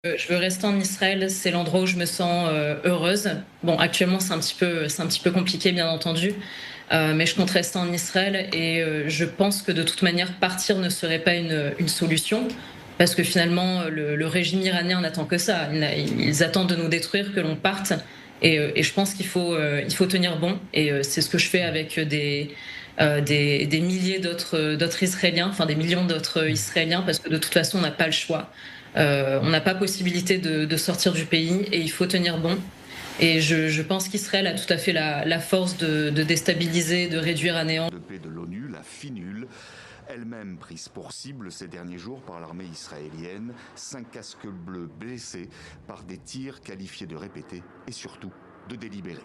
Je veux rester en Israël, c'est l'endroit où je me sens heureuse. Bon, actuellement, c'est un petit peu compliqué, bien entendu, mais je compte rester en Israël et je pense que de toute manière, partir ne serait pas une solution, parce que finalement, le régime iranien n'attend que ça. Ils attendent de nous détruire, que l'on parte, et je pense il faut tenir bon, et c'est ce que je fais avec des milliers d'autres Israéliens, enfin des millions d'autres Israéliens, parce que de toute façon, on n'a pas le choix. On n'a pas possibilité de sortir du pays et il faut tenir bon. Et je pense qu'Israël a tout à fait la force de déstabiliser, de réduire à néant. De paix de l'ONU, la FINUL, elle-même prise pour cible ces derniers jours par l'armée israélienne, 5 casques bleus blessés par des tirs qualifiés de répétés et surtout de délibérés.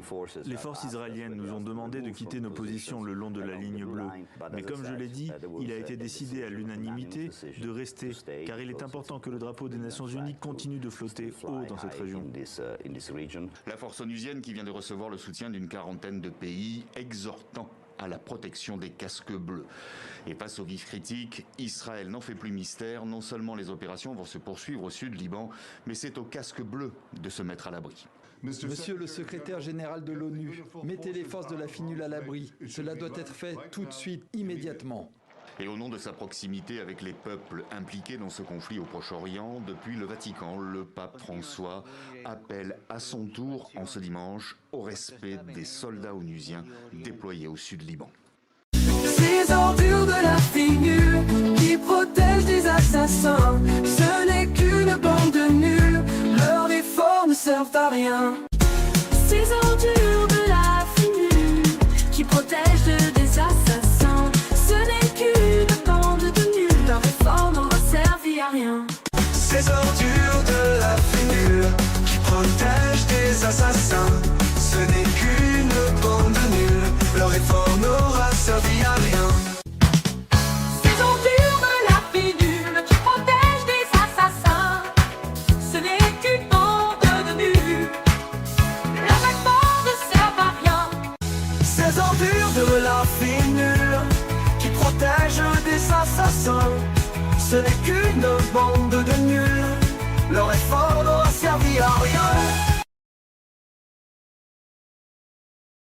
Les forces israéliennes nous ont demandé de quitter nos positions le long de la ligne bleue. Mais comme je l'ai dit, il a été décidé à l'unanimité de rester, car il est important que le drapeau des Nations Unies continue de flotter haut dans cette région. La force onusienne qui vient de recevoir le soutien d'une quarantaine de pays exhortant à la protection des casques bleus. Et face aux vives critiques, Israël n'en fait plus mystère. Non seulement les opérations vont se poursuivre au sud Liban, mais c'est aux casques bleus de se mettre à l'abri. Monsieur le secrétaire général de l'ONU, mettez les forces de la FINUL à l'abri. Cela doit être fait tout de suite, immédiatement. Et au nom de sa proximité avec les peuples impliqués dans ce conflit au Proche-Orient, depuis le Vatican, le pape François appelle à son tour, en ce dimanche, au respect des soldats onusiens déployés au sud Liban. Ces ordures de la FINUL qui protègent des assassins, ce n'est qu'une bande de nuls, leurs efforts ne servent à rien. Ces ordures de la FINUL qui protègent des assassins, ce n'est qu'une bande de nuls, leurs efforts n'auront servi à rien. Ces ordures de la FINUL qui protègent des assassins, ce n'est qu'une bande de nuls, leur effort n'aura servi à rien. Ces ordures de la FINUL qui protègent des assassins, ce n'est qu'une bande de nuls, leur effort ne sert à rien. Ces ordures de la FINUL qui protègent des assassins, ce n'est qu'une bande de nuls, leur effort n'aura servi à rien.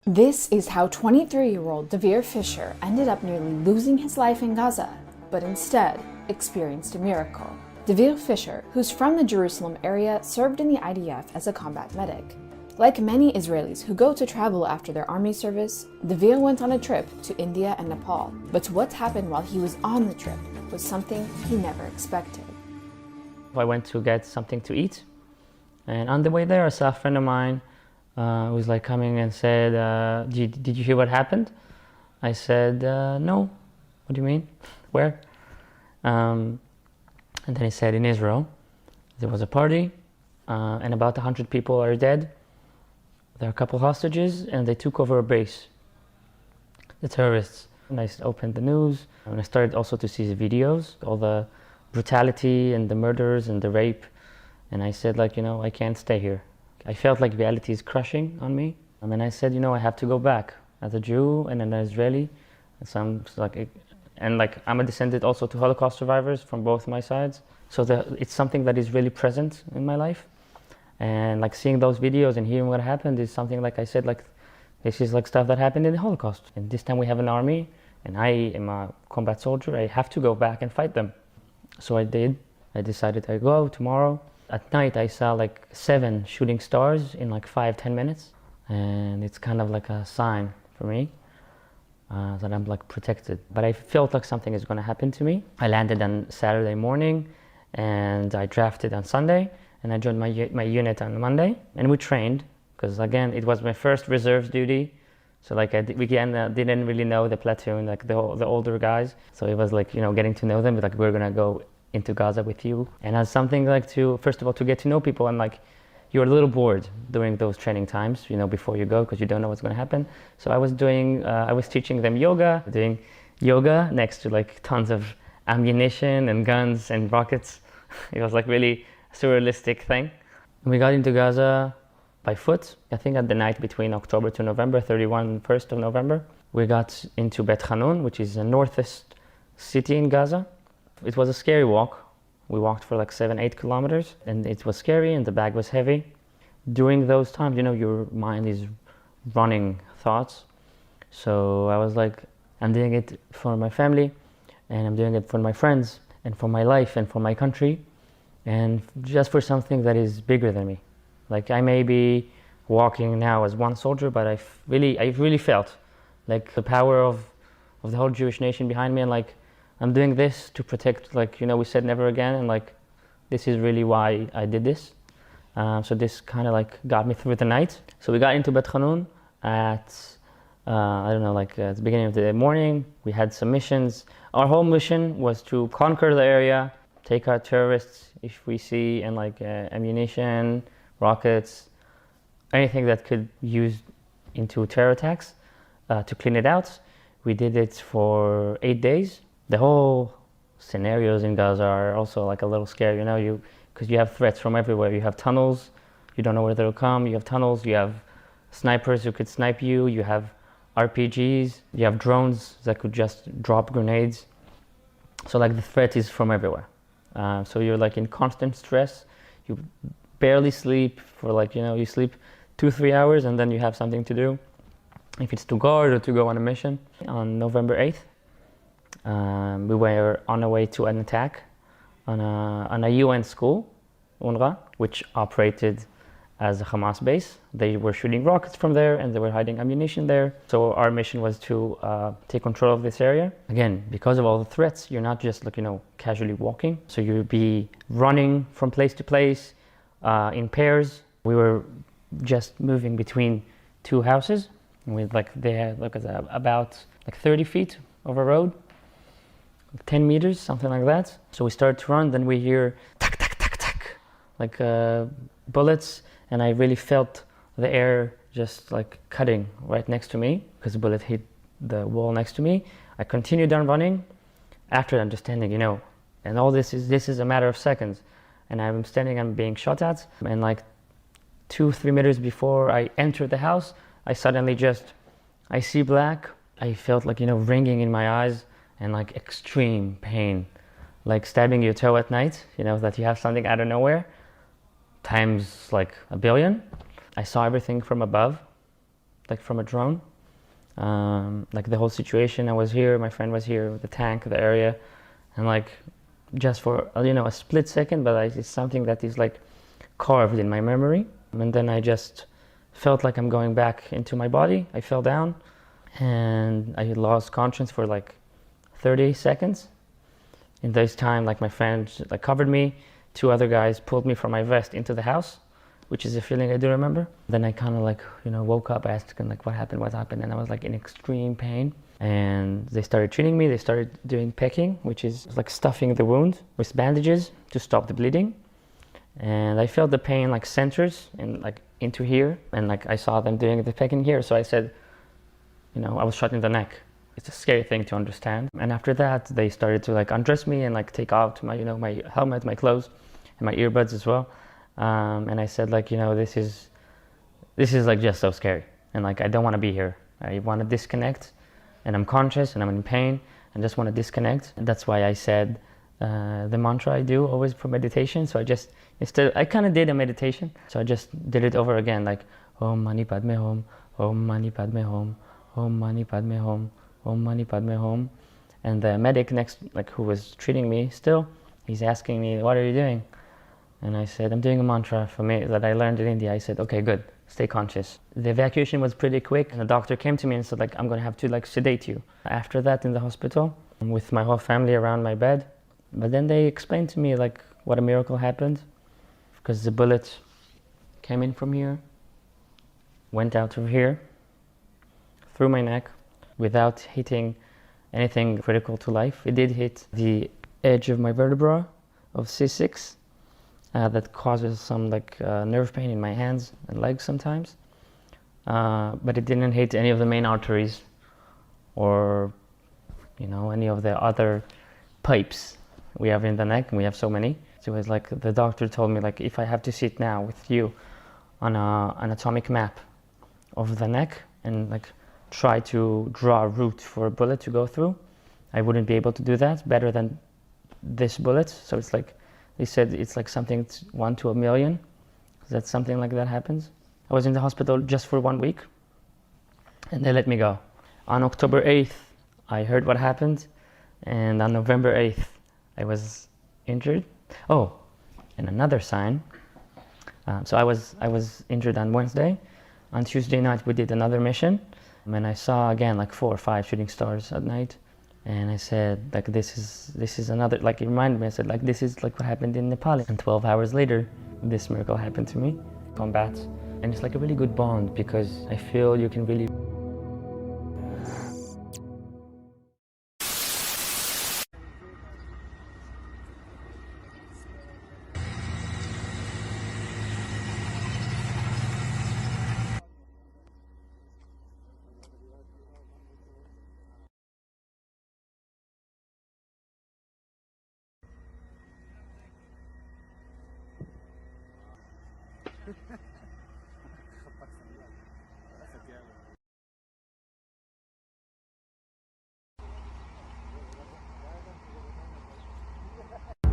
This is how 23-year-old Devere Fisher ended up nearly losing his life in Gaza, but instead experienced a miracle. Devere Fisher, who's from the Jerusalem area, served in the IDF as a combat medic. Like many Israelis who go to travel after their army service, Devere went on a trip to India and Nepal. But what happened while he was on the trip was something he never expected. I went to get something to eat, and on the way there I saw a friend of mine who was like coming and said, did you hear what happened? I said, no. What do you mean? Where? And then he said, in Israel there was a party and about 100 people are dead. There are a couple hostages and they took over a base, the terrorists. And I opened the news and I started also to see the videos, all the brutality and the murders and the rape. And I said, like, I can't stay here. I felt like reality is crushing on me. And then I said, I have to go back as a Jew and an Israeli. So I'm a descendant also to Holocaust survivors from both my sides. So it's something that is really present in my life. And like seeing those videos and hearing what happened is something, like I said, like this is like stuff that happened in the Holocaust. And this time we have an army and I am a combat soldier. I have to go back and fight them. So I did. I decided I'd go tomorrow. At night I saw like 7 shooting stars in like 5-10 minutes. And it's kind of like a sign for me that I'm like protected. But I felt like something is going to happen to me. I landed on Saturday morning and I drafted on Sunday. And I joined my unit on Monday, and we trained, because again, it was my first reserves duty. So like we didn't really know the platoon, like the older guys. So it was like, getting to know them, like we're gonna go into Gaza with you. And as something like first of all, to get to know people, and like you're a little bored during those training times, before you go, because you don't know what's gonna happen. So I was teaching them doing yoga next to like tons of ammunition and guns and rockets. It was like really surrealistic thing. We got into Gaza by foot, I think at the night between October to November, 1st of November. We got into Bet Hanun, which is the northest city in Gaza. It was a scary walk. We walked for like 7-8 kilometers, and it was scary and the bag was heavy. During those times, you know, your mind is running thoughts. So I was like, I'm doing it for my family, and I'm doing it for my friends, and for my life, and for my country, and just for something that is bigger than me. Like, I may be walking now as one soldier, but I really felt like the power of the whole Jewish nation behind me, and like, I'm doing this to protect, like, you know, we said never again, and like, this is really why I did this. So this kind of like got me through the night. So we got into Bet Hanun at, I don't know, like at the beginning of the morning. We had some missions. Our whole mission was to conquer the area, take out terrorists if we see, and like ammunition, rockets, anything that could use into terror attacks, to clean it out. We did it for 8 days. The whole scenarios in Gaza are also like a little scary, you know, because you have threats from everywhere. You have tunnels, you don't know where they'll come. You have tunnels, you have snipers who could snipe you, you have RPGs, you have drones that could just drop grenades. So like the threat is from everywhere. So you're like in constant stress. You barely sleep for like, you know, you sleep 2-3 hours and then you have something to do. If it's to guard or to go on a mission. On November 8th, we were on our way to an attack on a UN school, UNRWA, which operated as a Hamas base. They were shooting rockets from there and they were hiding ammunition there. So our mission was to take control of this area. Again, because of all the threats, you're not just like, you know, casually walking. So you'll be running from place to place in pairs. We were just moving between 2 houses with like they had like about like 30 feet of a road, 10 meters, something like that. So we started to run, then we hear tack, tack, tack, tack, like bullets, and I really felt the air just like cutting right next to me because the bullet hit the wall next to me. I continued on running. After that, I'm just standing, you know, and all this is a matter of seconds, and I'm standing and being shot at, and like 2-3 meters before I entered the house, I suddenly I see black. I felt like, you know, ringing in my eyes and like extreme pain, like stabbing your toe at night, you know, that you have something out of nowhere, times like 1 billion. I saw everything from above, like from a drone, like the whole situation. I was here, my friend was here, the tank, the area, and like just for, you know, a split second, but it's something that is like carved in my memory. And then I just felt like I'm going back into my body. I fell down and I lost conscience for like 30 seconds. In this time, like my friend like covered me, 2 other guys pulled me from my vest into the house, which is a feeling I do remember. Then I kind of like, you know, woke up, asked them like what happened, and I was like in extreme pain. And they started treating me. They started doing pecking, which is like stuffing the wound with bandages to stop the bleeding. And I felt the pain like centers and like into here, and like I saw them doing the pecking here. So I said, you know, I was shot in the neck. It's a scary thing to understand. And after that, they started to like undress me and like take out my, you know, my helmet, my clothes, and my earbuds as well. And I said like, you know, this is like just so scary, and like I don't want to be here. I want to disconnect, and I'm conscious and I'm in pain and just want to disconnect. And that's why I said the mantra I do always for meditation. So I kind of did a meditation. So I just did it over again, like Om Mani Padme Hum, Om Mani Padme Hum, Om Mani Padme Hum, Om Mani Padme Hum. And the medic next, like who was treating me still, he's asking me, what are you doing? And I said, I'm doing a mantra for me that I learned in India. I said, okay, good, stay conscious. The evacuation was pretty quick, and the doctor came to me and said like, I'm gonna have to like sedate you. After that, in the hospital, with my whole family around my bed. But then they explained to me like what a miracle happened, because the bullet came in from here, went out of here, through my neck, without hitting anything critical to life. It did hit the edge of my vertebra of C6, that causes some like nerve pain in my hands and legs sometimes. But it didn't hit any of the main arteries or, you know, any of the other pipes we have in the neck, and we have so many. So it was like the doctor told me like, if I have to sit now with you on an anatomic map of the neck and like try to draw a route for a bullet to go through, I wouldn't be able to do that better than this bullet. So it's like He said it's like something 1 to a million, that something like that happens. I was in the hospital just for 1 week, and they let me go. On October 8th, I heard what happened, and on November 8th, I was injured. Oh, and another sign. So I was injured on Wednesday. On Tuesday night, we did another mission, and I saw again like 4 or 5 shooting stars at night. And I said, like, this is another, like, it reminded me, I said, like, this is like what happened in Nepal. And 12 hours later, this miracle happened to me. Combat. And it's like a really good bond because I feel you can really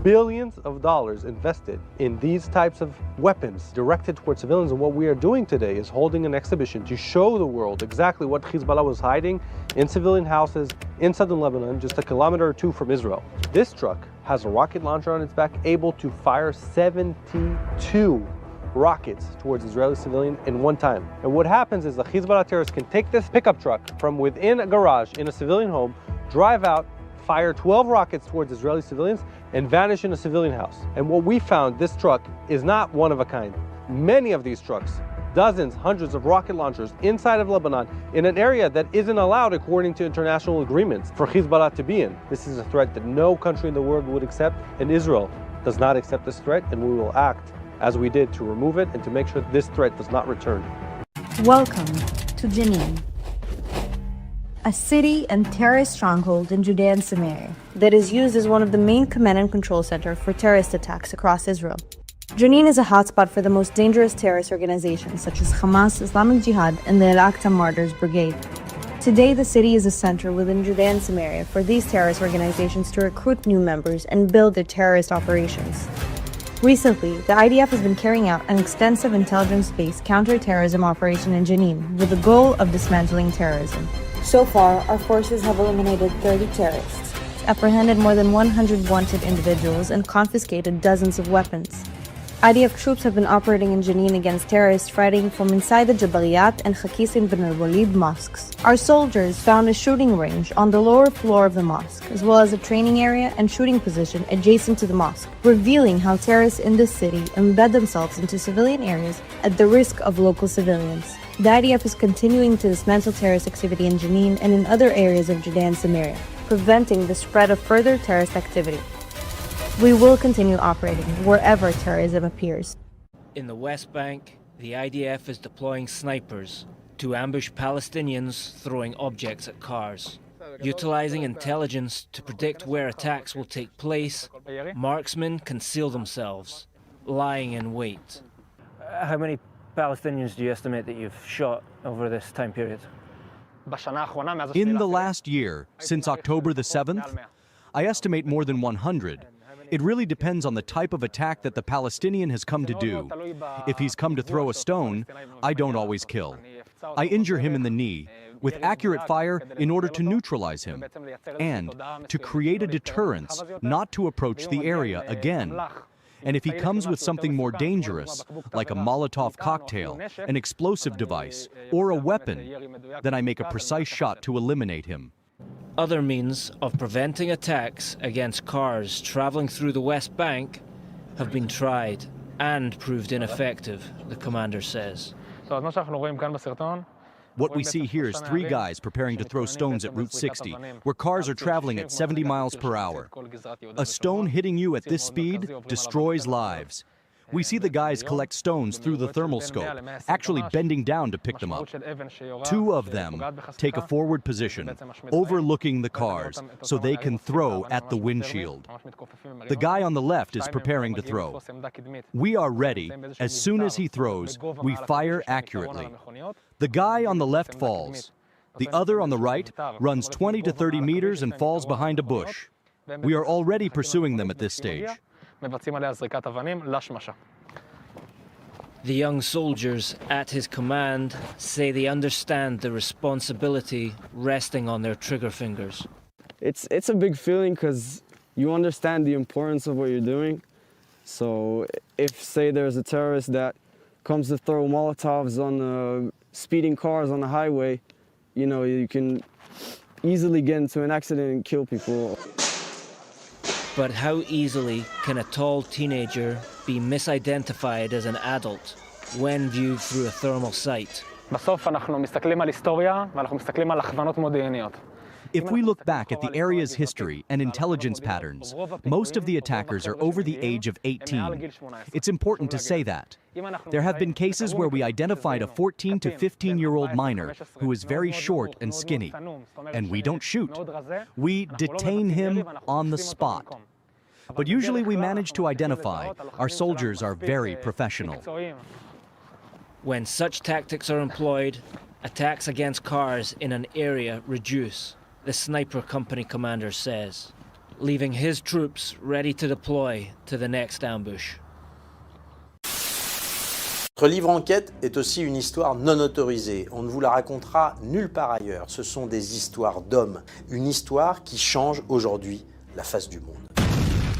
billions of dollars invested in these types of weapons directed towards civilians. And what we are doing today is holding an exhibition to show the world exactly what Hezbollah was hiding in civilian houses in southern Lebanon, just a kilometer or 2 from Israel. This truck has a rocket launcher on its back, able to fire 72 rockets towards Israeli civilians in one time. And what happens is the Hezbollah terrorists can take this pickup truck from within a garage in a civilian home, drive out, fire 12 rockets towards Israeli civilians, and vanish in a civilian house. And what we found, this truck is not one of a kind. Many of these trucks, dozens, hundreds of rocket launchers inside of Lebanon in an area that isn't allowed according to international agreements for Hezbollah to be in. This is a threat that no country in the world would accept, and Israel does not accept this threat, and we will act as we did to remove it and to make sure this threat does not return. Welcome to Jenin, a city and terrorist stronghold in Judea and Samaria that is used as one of the main command and control center for terrorist attacks across Israel. Jenin is a hotspot for the most dangerous terrorist organizations such as Hamas, Islamic Jihad, and the Al-Aqsa Martyrs Brigade. Today, the city is a center within Judea and Samaria for these terrorist organizations to recruit new members and build their terrorist operations. Recently, the IDF has been carrying out an extensive intelligence-based counter-terrorism operation in Jenin with the goal of dismantling terrorism. So far, our forces have eliminated 30 terrorists, apprehended more than 100 wanted individuals, and confiscated dozens of weapons. IDF troops have been operating in Jenin against terrorists fighting from inside the Jabaliyat and Khakisin bin al-Walid mosques. Our soldiers found a shooting range on the lower floor of the mosque, as well as a training area and shooting position adjacent to the mosque, revealing how terrorists in this city embed themselves into civilian areas at the risk of local civilians. The IDF is continuing to dismantle terrorist activity in Jenin and in other areas of Judea and Samaria, preventing the spread of further terrorist activity. We will continue operating wherever terrorism appears. In the West Bank, the IDF is deploying snipers to ambush Palestinians throwing objects at cars. Utilizing intelligence to predict where attacks will take place, marksmen conceal themselves, lying in wait. How many Palestinians do you estimate that you've shot over this time period? In the last year, since October the 7th, I estimate more than 100. It really depends on the type of attack that the Palestinian has come to do. If he's come to throw a stone, I don't always kill. I injure him in the knee with accurate fire in order to neutralize him and to create a deterrence not to approach the area again. And if he comes with something more dangerous, like a Molotov cocktail, an explosive device, or a weapon, then I make a precise shot to eliminate him. Other means of preventing attacks against cars traveling through the West Bank have been tried and proved ineffective, the commander says. What we see here is 3 guys preparing to throw stones at Route 60, where cars are traveling at 70 miles per hour. A stone hitting you at this speed destroys lives. We see the guys collect stones through the thermal scope, actually bending down to pick them up. 2 of them take a forward position, overlooking the cars, so they can throw at the windshield. The guy on the left is preparing to throw. We are ready. As soon as he throws, we fire accurately. The guy on the left falls. The other on the right runs 20 to 30 meters and falls behind a bush. We are already pursuing them at this stage. מבצעים עליה זריקת אבנים לשמשה. The young soldiers at his command say they understand the responsibility resting on their trigger fingers. It's a big feeling because you understand the importance of what you're doing. So if, say, there's a terrorist that comes to throw Molotovs on speeding cars on the highway, you know, you can easily get into an accident and kill people. But how easily can a tall teenager be misidentified as an adult when viewed through a thermal sight? בסוף אנחנו מסתכלים על היסטוריה ואנחנו מסתכלים על הכוונות מודיעיניות. If we look back at the area's history and intelligence patterns, most of the attackers are over the age of 18. It's important to say that. There have been cases where we identified a 14 to 15-year-old minor who is very short and skinny, and we don't shoot. We detain him on the spot. But usually we manage to identify. Our soldiers are very professional. When such tactics are employed, attacks against cars in an area reduce, the sniper company commander says, leaving his troops ready to deploy to the next ambush. Notre livre enquête est aussi une histoire non autorisée. On ne vous la racontera nulle part ailleurs. Ce sont des histoires d'hommes. Une histoire qui change aujourd'hui la face du monde.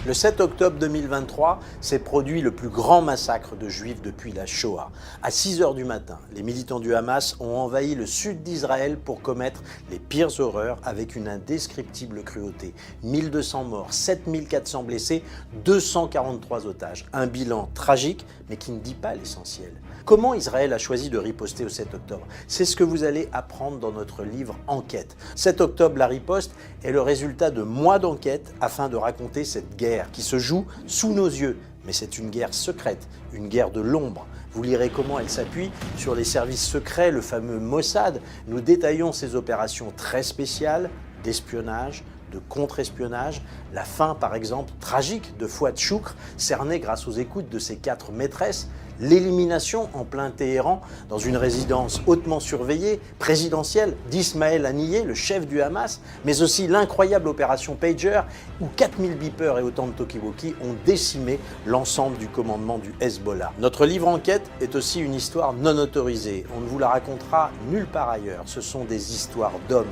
Le 7 octobre 2023 s'est produit le plus grand massacre de Juifs depuis la Shoah. À 6 h du matin, les militants du Hamas ont envahi le sud d'Israël pour commettre les pires horreurs avec une indescriptible cruauté. 1200 morts, 7400 blessés, 243 otages. Un bilan tragique, mais qui ne dit pas l'essentiel. Comment Israël a choisi de riposter au 7 octobre? C'est ce que vous allez apprendre dans notre livre Enquête. 7 octobre, la riposte est le résultat de mois d'enquête afin de raconter cette guerre qui se joue sous nos yeux. Mais c'est une guerre secrète, une guerre de l'ombre. Vous lirez comment elle s'appuie sur les services secrets, le fameux Mossad. Nous détaillons ces opérations très spéciales d'espionnage, de contre-espionnage, la fin par exemple tragique de Fouad Choukr, cerné grâce aux écoutes de ses 4 maîtresses, l'élimination en plein Téhéran dans une résidence hautement surveillée, présidentielle, d'Ismaël Haniyeh, le chef du Hamas, mais aussi l'incroyable opération Pager où 4000 beepers et autant de talkie-walkie ont décimé l'ensemble du commandement du Hezbollah. Notre livre enquête est aussi une histoire non autorisée. On ne vous la racontera nulle part ailleurs. Ce sont des histoires d'hommes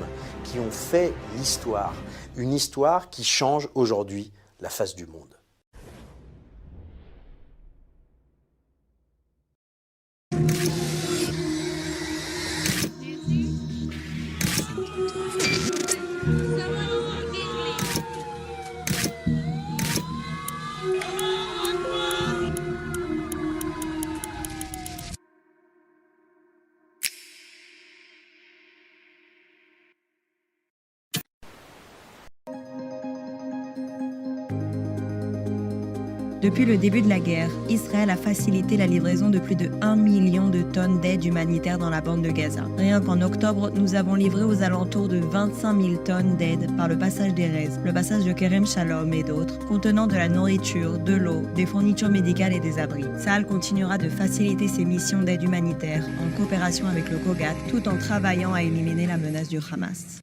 qui ont fait l'histoire. Une histoire qui change aujourd'hui la face du monde. Depuis le début de la guerre, Israël a facilité la livraison de plus de 1 million de tonnes d'aide humanitaire dans la bande de Gaza. Rien qu'en octobre, nous avons livré aux alentours de 25 000 tonnes d'aide par le passage d'Erez, le passage de Kerem Shalom et d'autres, contenant de la nourriture, de l'eau, des fournitures médicales et des abris. Tsahal continuera de faciliter ses missions d'aide humanitaire en coopération avec le COGAT, tout en travaillant à éliminer la menace du Hamas.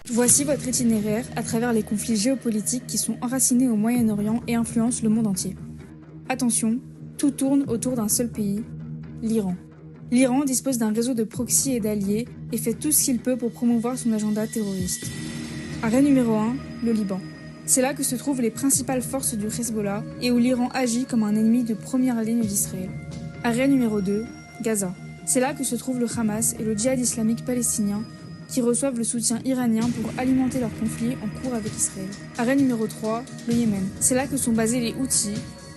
Voici votre itinéraire à travers les conflits géopolitiques qui sont enracinés au Moyen-Orient et influencent le monde entier. Attention, tout tourne autour d'un seul pays, l'Iran. L'Iran dispose d'un réseau de proxys et d'alliés et fait tout ce qu'il peut pour promouvoir son agenda terroriste. Arrêt numéro 1, le Liban. C'est là que se trouvent les principales forces du Hezbollah et où l'Iran agit comme un ennemi de première ligne d'Israël. Arrêt numéro 2, Gaza. C'est là que se trouve le Hamas et le djihad islamique palestinien qui reçoivent le soutien iranien pour alimenter leur conflit en cours avec Israël. Arrêt numéro 3, le Yémen. C'est là que sont basés les Houthis,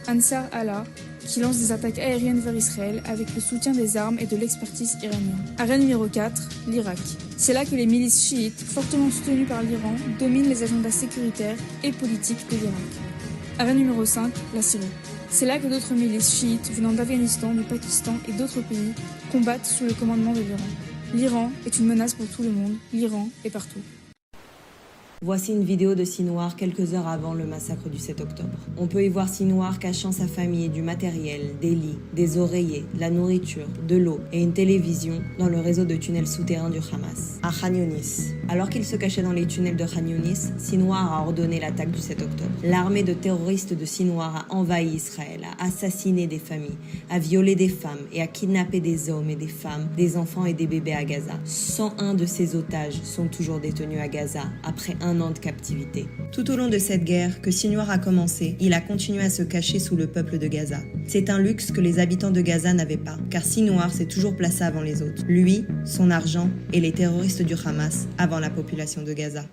Ansar Allah, qui lancent des attaques aériennes vers Israël avec le soutien des armes et de l'expertise iranienne. Arrêt numéro 4, l'Irak. C'est là que les milices chiites, fortement soutenues par l'Iran, dominent les agendas sécuritaires et politiques de l'Irak. Arrêt numéro 5, la Syrie. C'est là que d'autres milices chiites venant d'Afghanistan, du Pakistan et d'autres pays combattent sous le commandement de l'Iran. L'Iran est une menace pour tout le monde, l'Iran est partout. Voici une vidéo de Sinwar quelques heures avant le massacre du 7 octobre. On peut y voir Sinwar cachant sa famille du matériel, des lits, des oreillers, de la nourriture, de l'eau et une télévision dans le réseau de tunnels souterrains du Hamas, à Khan Younis. Alors qu'il se cachait dans les tunnels de Khan Younis, Sinwar a ordonné l'attaque du 7 octobre. L'armée de terroristes de Sinwar a envahi Israël, a assassiné des familles, a violé des femmes et a kidnappé des hommes et des femmes, des enfants et des bébés à Gaza. 101 de ces otages sont toujours détenus à Gaza après un an de captivité. Tout au long de cette guerre que Sinwar a commencé, il a continué à se cacher sous le peuple de Gaza. C'est un luxe que les habitants de Gaza n'avaient pas, car Sinwar s'est toujours placé avant les autres. Lui, son argent et les terroristes du Hamas avant la population de Gaza.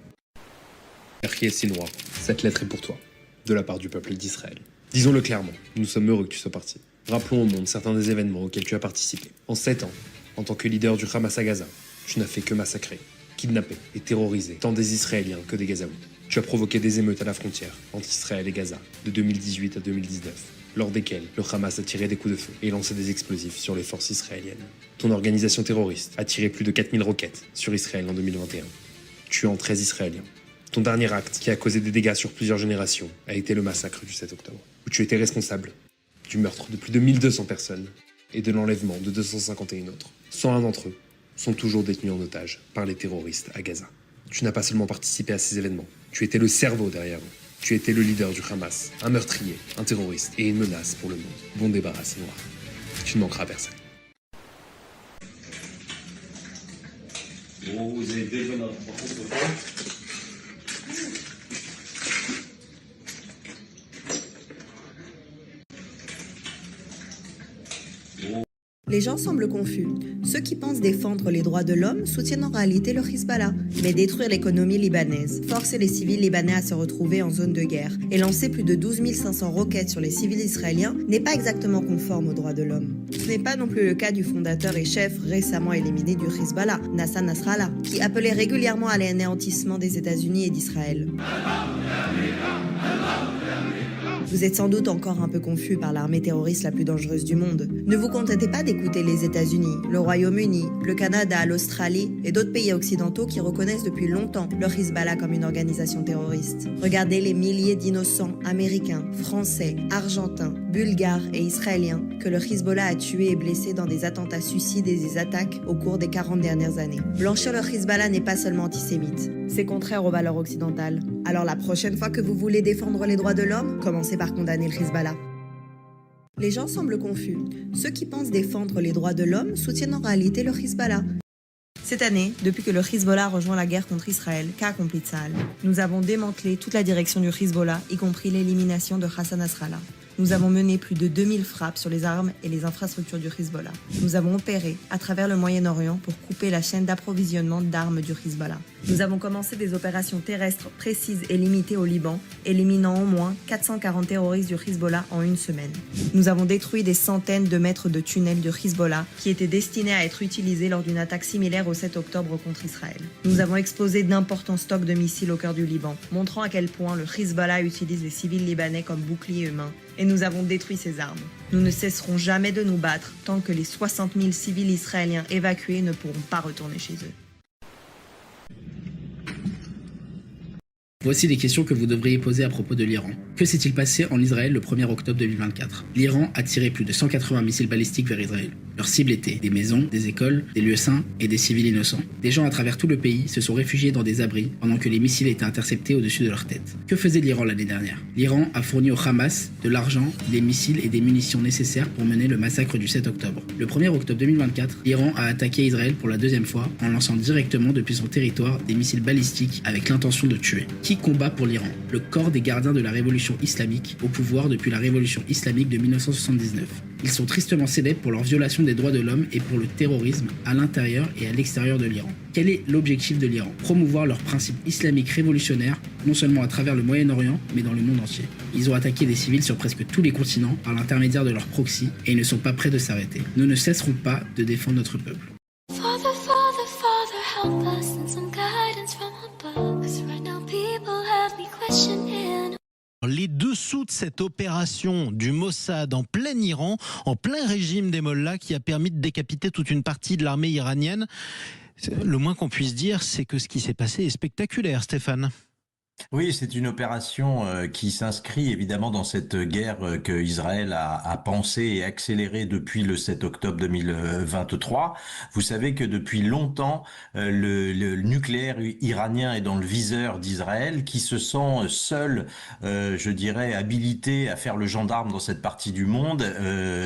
Cher Sinwar, cette lettre est pour toi, de la part du peuple d'Israël. Disons-le clairement, nous sommes heureux que tu sois parti. Rappelons au monde certains des événements auxquels tu as participé. En 7 ans, en tant que leader du Hamas à Gaza, tu n'as fait que massacrer, kidnapper et terroriser tant des Israéliens que des Gazaouis. Tu as provoqué des émeutes à la frontière entre Israël et Gaza de 2018 à 2019, lors desquelles le Hamas a tiré des coups de feu et lancé des explosifs sur les forces israéliennes. Ton organisation terroriste a tiré plus de 4000 roquettes sur Israël en 2021, tuant 13 Israéliens. Ton dernier acte, qui a causé des dégâts sur plusieurs générations, a été le massacre du 7 octobre, où tu étais responsable du meurtre de plus de 1200 personnes et de l'enlèvement de 251 autres. 101 d'entre eux sont toujours détenus en otage par les terroristes à Gaza. Tu n'as pas seulement participé à ces événements, tu étais le cerveau derrière eux. Tu étais le leader du Hamas, un meurtrier, un terroriste et une menace pour le monde. Bon débarras, Sinwar. Tu ne manqueras à personne. Bon, vous avez déjà notre Les gens semblent confus. Ceux qui pensent défendre les droits de l'homme soutiennent en réalité le Hezbollah. Mais détruire l'économie libanaise, forcer les civils libanais à se retrouver en zone de guerre et lancer plus de 12 500 roquettes sur les civils israéliens n'est pas exactement conforme aux droits de l'homme. Ce n'est pas non plus le cas du fondateur et chef récemment éliminé du Hezbollah, Hassan Nasrallah, qui appelait régulièrement à l'anéantissement des États-Unis et d'Israël. Vous êtes sans doute encore un peu confus par l'armée terroriste la plus dangereuse du monde. Ne vous contentez pas d'écouter les États-Unis, le Royaume-Uni, le Canada, l'Australie et d'autres pays occidentaux qui reconnaissent depuis longtemps le Hezbollah comme une organisation terroriste. Regardez les milliers d'innocents américains, français, argentins, bulgares et israéliens que le Hezbollah a tués et blessés dans des attentats suicides et des attaques au cours des 40 dernières années. Blanchir le Hezbollah n'est pas seulement antisémite, c'est contraire aux valeurs occidentales. Alors la prochaine fois que vous voulez défendre les droits de l'homme, commencez par condamner le Hezbollah. Les gens semblent confus. Ceux qui pensent défendre les droits de l'homme soutiennent en réalité le Hezbollah. Cette année, depuis que le Hezbollah rejoint la guerre contre Israël, qu'a accompli Tsahal ? Nous avons démantelé toute la direction du Hezbollah, y compris l'élimination de Hassan Nasrallah. Nous avons mené plus de 2000 frappes sur les armes et les infrastructures du Hezbollah. Nous avons opéré à travers le Moyen-Orient pour couper la chaîne d'approvisionnement d'armes du Hezbollah. Nous avons commencé des opérations terrestres précises et limitées au Liban, éliminant au moins 440 terroristes du Hezbollah en une semaine. Nous avons détruit des centaines de mètres de tunnels du Hezbollah qui étaient destinés à être utilisés lors d'une attaque similaire au 7 octobre contre Israël. Nous avons explosé d'importants stocks de missiles au cœur du Liban, montrant à quel point le Hezbollah utilise les civils libanais comme boucliers humains. Et nous avons détruit ces armes. Nous ne cesserons jamais de nous battre tant que les 60 000 civils israéliens évacués ne pourront pas retourner chez eux. Voici les questions que vous devriez poser à propos de l'Iran. Que s'est-il passé en Israël le 1er octobre 2024 ? L'Iran a tiré plus de 180 missiles balistiques vers Israël. Leur cible était des maisons, des écoles, des lieux saints et des civils innocents. Des gens à travers tout le pays se sont réfugiés dans des abris pendant que les missiles étaient interceptés au-dessus de leur tête. Que faisait l'Iran l'année dernière ? L'Iran a fourni au Hamas de l'argent, des missiles et des munitions nécessaires pour mener le massacre du 7 octobre. Le 1er octobre 2024, l'Iran a attaqué Israël pour la deuxième fois en lançant directement depuis son territoire des missiles balistiques avec l'intention de tuer. Qui combat pour l'Iran ? Le corps des gardiens de la révolution islamique, au pouvoir depuis la révolution islamique de 1979. Ils sont tristement célèbres pour leur violation des droits de l'homme et pour le terrorisme à l'intérieur et à l'extérieur de l'Iran. Quel est l'objectif de l'Iran ? Promouvoir leurs principes islamiques révolutionnaires, non seulement à travers le Moyen-Orient, mais dans le monde entier. Ils ont attaqué des civils sur presque tous les continents par l'intermédiaire de leurs proxys et ils ne sont pas prêts de s'arrêter. Nous ne cesserons pas de défendre notre peuple. Father, Father, Father, help us and some guidance from above. 'Cause right now people have me questioning. Les dessous de cette opération du Mossad en plein Iran, en plein régime des mollahs qui a permis de décapiter toute une partie de l'armée iranienne. Le moins qu'on puisse dire, c'est que ce qui s'est passé est spectaculaire, Stéphane. Oui, c'est une opération qui s'inscrit évidemment dans cette guerre que Israël a pensée et accélérée depuis le 7 octobre 2023. Vous savez que depuis longtemps, le nucléaire iranien est dans le viseur d'Israël, qui se sent seul, je dirais, habilité à faire le gendarme dans cette partie du monde,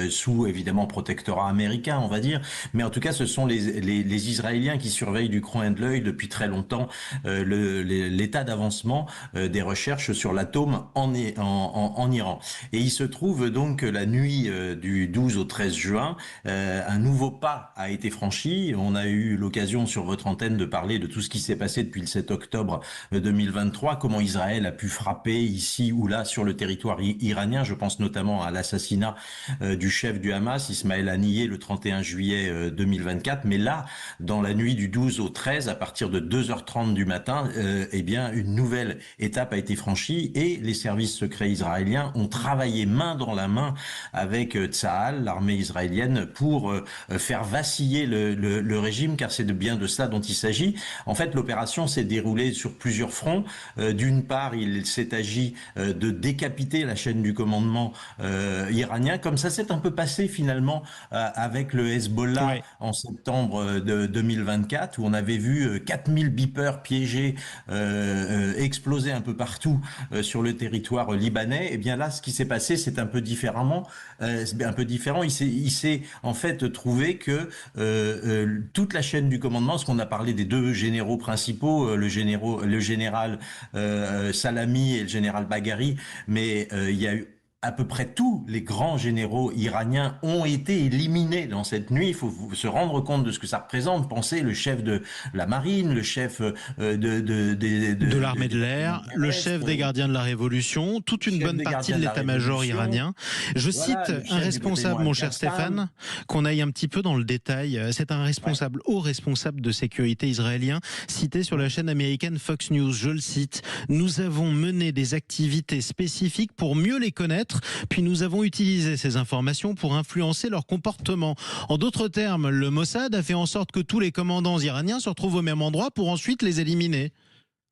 sous évidemment protectorat américain, on va dire. Mais en tout cas, ce sont les Israéliens qui surveillent du coin de l'œil depuis très longtemps l'état d'avancement des recherches sur l'atome en Iran. Et il se trouve donc que la nuit du 12 au 13 juin, un nouveau pas a été franchi. On a eu l'occasion sur votre antenne de parler de tout ce qui s'est passé depuis le 7 octobre 2023, comment Israël a pu frapper ici ou là sur le territoire iranien. Je pense notamment à l'assassinat du chef du Hamas, Ismaël Haniyeh, le 31 juillet 2024. Mais là, dans la nuit du 12 au 13, à partir de 2h30 du matin, eh bien, une nouvelle étape a été franchie et les services secrets israéliens ont travaillé main dans la main avec Tsahal, l'armée israélienne, pour faire vaciller le régime, car c'est bien de cela dont il s'agit. En fait, l'opération s'est déroulée sur plusieurs fronts. D'une part, il s'est agi de décapiter la chaîne du commandement iranien, comme ça s'est un peu passé finalement avec le Hezbollah en septembre de 2024, où on avait vu 4000 beepers piégés exploser un peu partout sur le territoire libanais. Et bien là, ce qui s'est passé, c'est un peu différent. Il s'est en fait trouvé que toute la chaîne du commandement, ce qu'on a parlé des deux généraux principaux, le général Salami et le général Bagheri, mais il y a eu à peu près tous les grands généraux iraniens ont été éliminés dans cette nuit. Il faut se rendre compte de ce que ça représente. Pensez le chef de la marine, le chef de l'armée de l'air, le chef des gardiens de la révolution, toute une bonne partie de l'état-major iranien. Je cite un responsable, mon cher Stéphane, qu'on aille un petit peu dans le détail. C'est un responsable, haut responsable de sécurité israélien, cité sur la chaîne américaine Fox News. Je le cite: nous avons mené des activités spécifiques pour mieux les connaître, puis nous avons utilisé ces informations pour influencer leur comportement. En d'autres termes, le Mossad a fait en sorte que tous les commandants iraniens se retrouvent au même endroit pour ensuite les éliminer.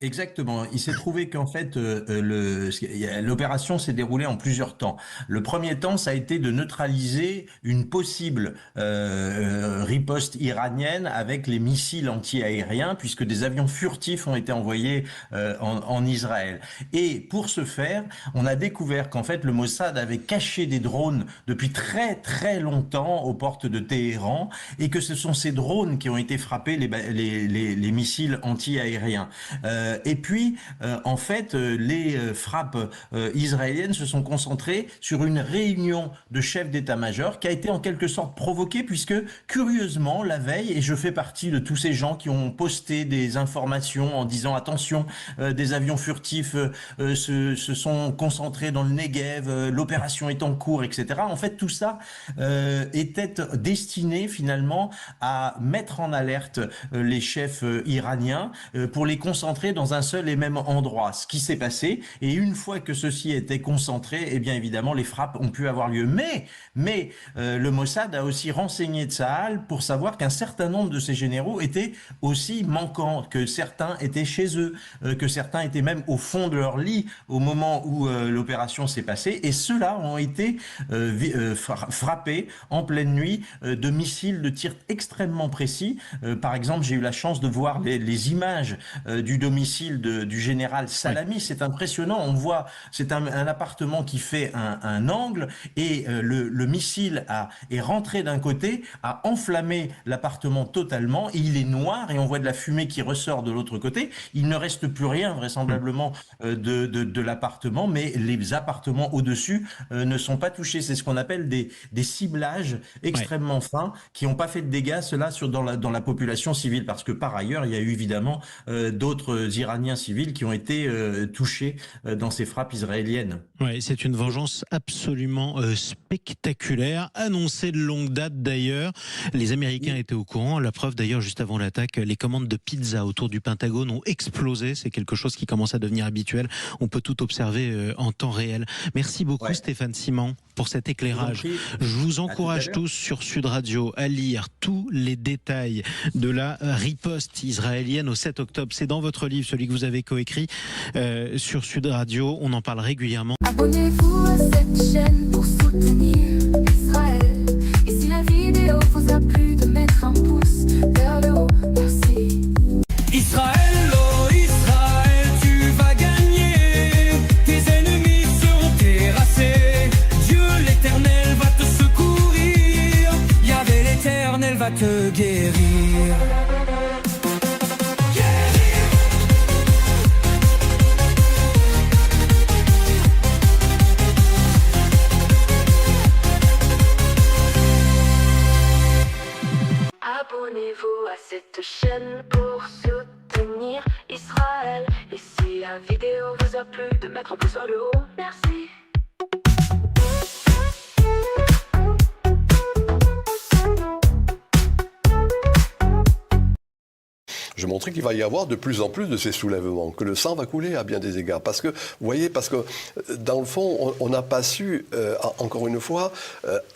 Exactement. Il s'est trouvé qu'en fait, l'opération s'est déroulée en plusieurs temps. Le premier temps, ça a été de neutraliser une possible riposte iranienne avec les missiles anti-aériens, puisque des avions furtifs ont été envoyés en Israël. Et pour ce faire, on a découvert qu'en fait, le Mossad avait caché des drones depuis très très longtemps aux portes de Téhéran, et que ce sont ces drones qui ont été frappés les missiles anti-aériens. Et puis, en fait, les frappes israéliennes se sont concentrées sur une réunion de chefs d'état-major qui a été en quelque sorte provoquée, puisque, curieusement, la veille, et je fais partie de tous ces gens qui ont posté des informations en disant « Attention, des avions furtifs se sont concentrés dans le Negev, l'opération est en cours, etc. » En fait, tout ça était destiné, finalement, à mettre en alerte les chefs iraniens pour les concentrer dans un seul et même endroit. Ce qui s'est passé, et une fois que ceci était concentré, eh bien évidemment les frappes ont pu avoir lieu. Mais le Mossad a aussi renseigné Tsahal pour savoir qu'un certain nombre de ces généraux étaient aussi manquants, que certains étaient chez eux, que certains étaient même au fond de leur lit au moment où l'opération s'est passée, et ceux-là ont été frappés en pleine nuit de missiles de tir extrêmement précis. Par exemple, j'ai eu la chance de voir les images du domicile du général Salami. C'est impressionnant. On voit, c'est un appartement qui fait un angle, et le missile est rentré d'un côté, a enflammé l'appartement totalement, et il est noir, et on voit de la fumée qui ressort de l'autre côté. Il ne reste plus rien vraisemblablement de l'appartement, mais les appartements au-dessus ne sont pas touchés. C'est ce qu'on appelle des ciblages extrêmement fins qui n'ont pas fait de dégâts, cela dans la population civile, parce que par ailleurs, il y a eu évidemment d'autres Iraniens civils qui ont été touchés dans ces frappes israéliennes. Oui, c'est une vengeance absolument spectaculaire, annoncée de longue date d'ailleurs. Les Américains étaient au courant. La preuve d'ailleurs, juste avant l'attaque, les commandes de pizza autour du Pentagone ont explosé. C'est quelque chose qui commence à devenir habituel. On peut tout observer en temps réel. Merci beaucoup Stéphane Simon pour cet éclairage. Je vous encourage tous sur Sud Radio à lire tous les détails de la riposte israélienne au 7 octobre. C'est dans votre livre celui que vous avez coécrit sur Sud Radio. On en parle régulièrement. Abonnez-vous à cette chaîne pour soutenir Israël. Et si la vidéo vous a plu, de mettre un pouce vers le haut. Merci. Israël, oh Israël, tu vas gagner. Tes ennemis seront terrassés. Dieu l'Éternel va te secourir. Yahvé l'Éternel va te guérir. Abonnez-vous à cette chaîne pour soutenir Israël. Et si la vidéo vous a plu, de mettre un pouce vers le haut. Merci. Je montrais qu'il va y avoir de plus en plus de ces soulèvements, que le sang va couler à bien des égards. Parce que, vous voyez, parce que dans le fond, on n'a pas su, encore une fois,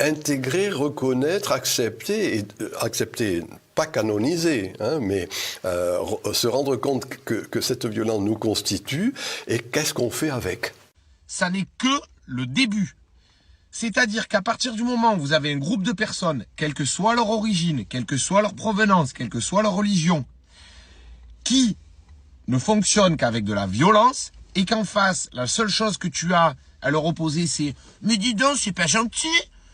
intégrer, reconnaître, accepter, pas canoniser, hein, mais se rendre compte que cette violence nous constitue et qu'est-ce qu'on fait avec. Ça n'est que le début. C'est-à-dire qu'à partir du moment où vous avez un groupe de personnes, quelle que soit leur origine, quelle que soit leur provenance, quelle que soit leur religion, qui ne fonctionne qu'avec de la violence et qu'en face, la seule chose que tu as à leur opposer, c'est « Mais dis donc, c'est pas gentil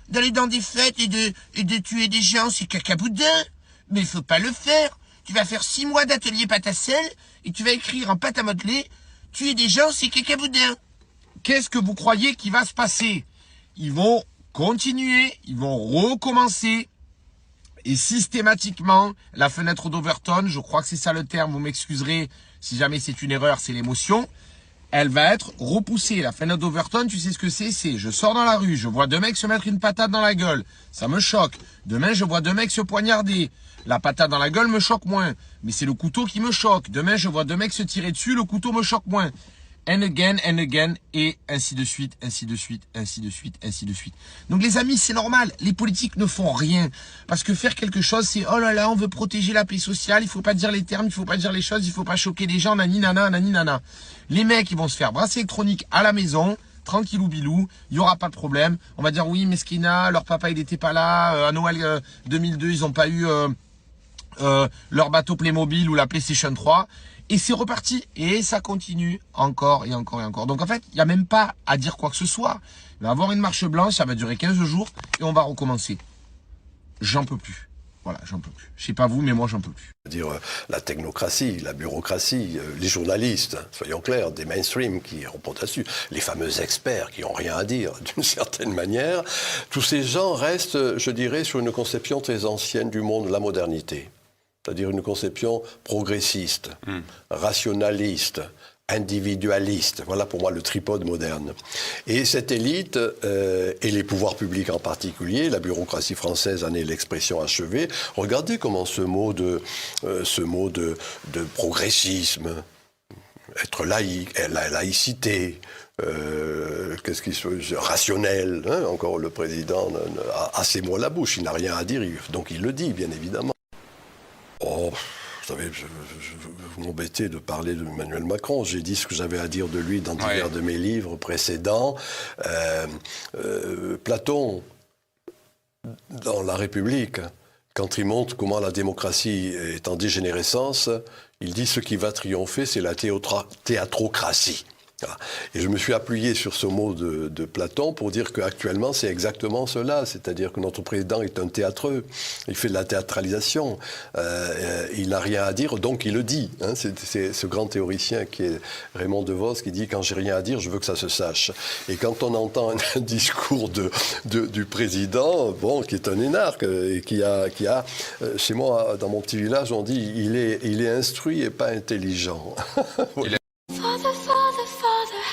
d'aller dans des fêtes et de tuer des gens, c'est cacaboudin. Mais il faut pas le faire. Tu vas faire 6 mois d'atelier pâte à sel et tu vas écrire en pâte à modeler « Tuer des gens, c'est cacaboudin. » Qu'est-ce que vous croyez qui va se passer? Ils vont continuer, ils vont recommencer. Et systématiquement, la fenêtre d'Overton, je crois que c'est ça le terme, vous m'excuserez si jamais c'est une erreur, c'est l'émotion, elle va être repoussée. La fenêtre d'Overton, tu sais ce que c'est? C'est je sors dans la rue, je vois 2 mecs se mettre une patate dans la gueule, ça me choque. Demain, je vois 2 mecs se poignarder. La patate dans la gueule me choque moins, mais c'est le couteau qui me choque. Demain, je vois 2 mecs se tirer dessus, le couteau me choque moins. And again, et ainsi de suite, ainsi de suite, ainsi de suite, ainsi de suite. Donc les amis, c'est normal, les politiques ne font rien. Parce que faire quelque chose, c'est oh là là, on veut protéger la paix sociale, il faut pas dire les termes, il faut pas dire les choses, il faut pas choquer les gens, nani nana, nani nana. Les mecs, ils vont se faire bracelet électronique à la maison, tranquillou bilou, il y aura pas de problème. On va dire oui, mesquina, leur papa il était pas là, à Noël 2002, ils ont pas eu leur bateau Playmobil ou la PlayStation 3. Et c'est reparti. Et ça continue encore et encore et encore. Donc en fait, il n'y a même pas à dire quoi que ce soit. Il va y avoir une marche blanche, ça va durer 15 jours et on va recommencer. J'en peux plus. Voilà, j'en peux plus. Je sais pas vous, mais moi j'en peux plus. C'est-à-dire la technocratie, la bureaucratie, les journalistes, soyons clairs, des mainstream qui répondent là-dessus, les fameux experts qui n'ont rien à dire d'une certaine manière, tous ces gens restent, je dirais, sur une conception très ancienne du monde, la modernité. C'est-à-dire une conception progressiste, rationaliste, individualiste. Voilà pour moi le tripode moderne. Et cette élite, et les pouvoirs publics en particulier, la bureaucratie française en est l'expression achevée. Regardez comment ce mot de progressisme, être laïque, la laïcité, rationnel, hein, encore le président a ces mots à la bouche, il n'a rien à dire, donc il le dit, bien évidemment. Oh, vous savez, vous m'embêtez de parler d'Emmanuel Macron. J'ai dit ce que j'avais à dire de lui dans divers de mes livres précédents. Platon, dans La République, quand il montre comment la démocratie est en dégénérescence, il dit ce qui va triompher, c'est la théatrocratie. Voilà. Et je me suis appuyé sur ce mot de Platon pour dire qu'actuellement c'est exactement cela, c'est-à-dire que notre président est un théâtreux, il fait de la théâtralisation, il n'a rien à dire, donc il le dit. Hein. C'est ce grand théoricien qui est Raymond DeVos qui dit « quand j'ai rien à dire, je veux que ça se sache ». Et quand on entend un discours du président, bon, qui est un énarque, et qui a chez moi, dans mon petit village, on dit il est instruit et pas intelligent. Voilà.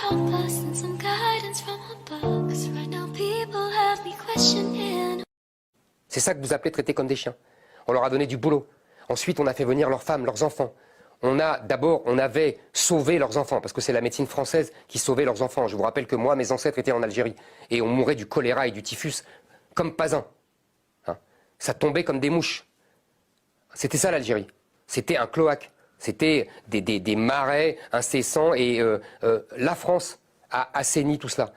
Help us and some guidance from above. 'Cause right now people have me questioning. C'est ça que vous appelez traiter comme des chiens. On leur a donné du boulot. Ensuite, on a fait venir leurs femmes, leurs enfants. On avait sauvé leurs enfants, parce que c'est la médecine française qui sauvait leurs enfants. Je vous rappelle que moi, mes ancêtres étaient en Algérie. Et on mourait du choléra et du typhus comme pas un. Hein. Ça tombait comme des mouches. C'était ça l'Algérie. C'était un cloaque. C'était des marais incessants et la France a assaini tout cela.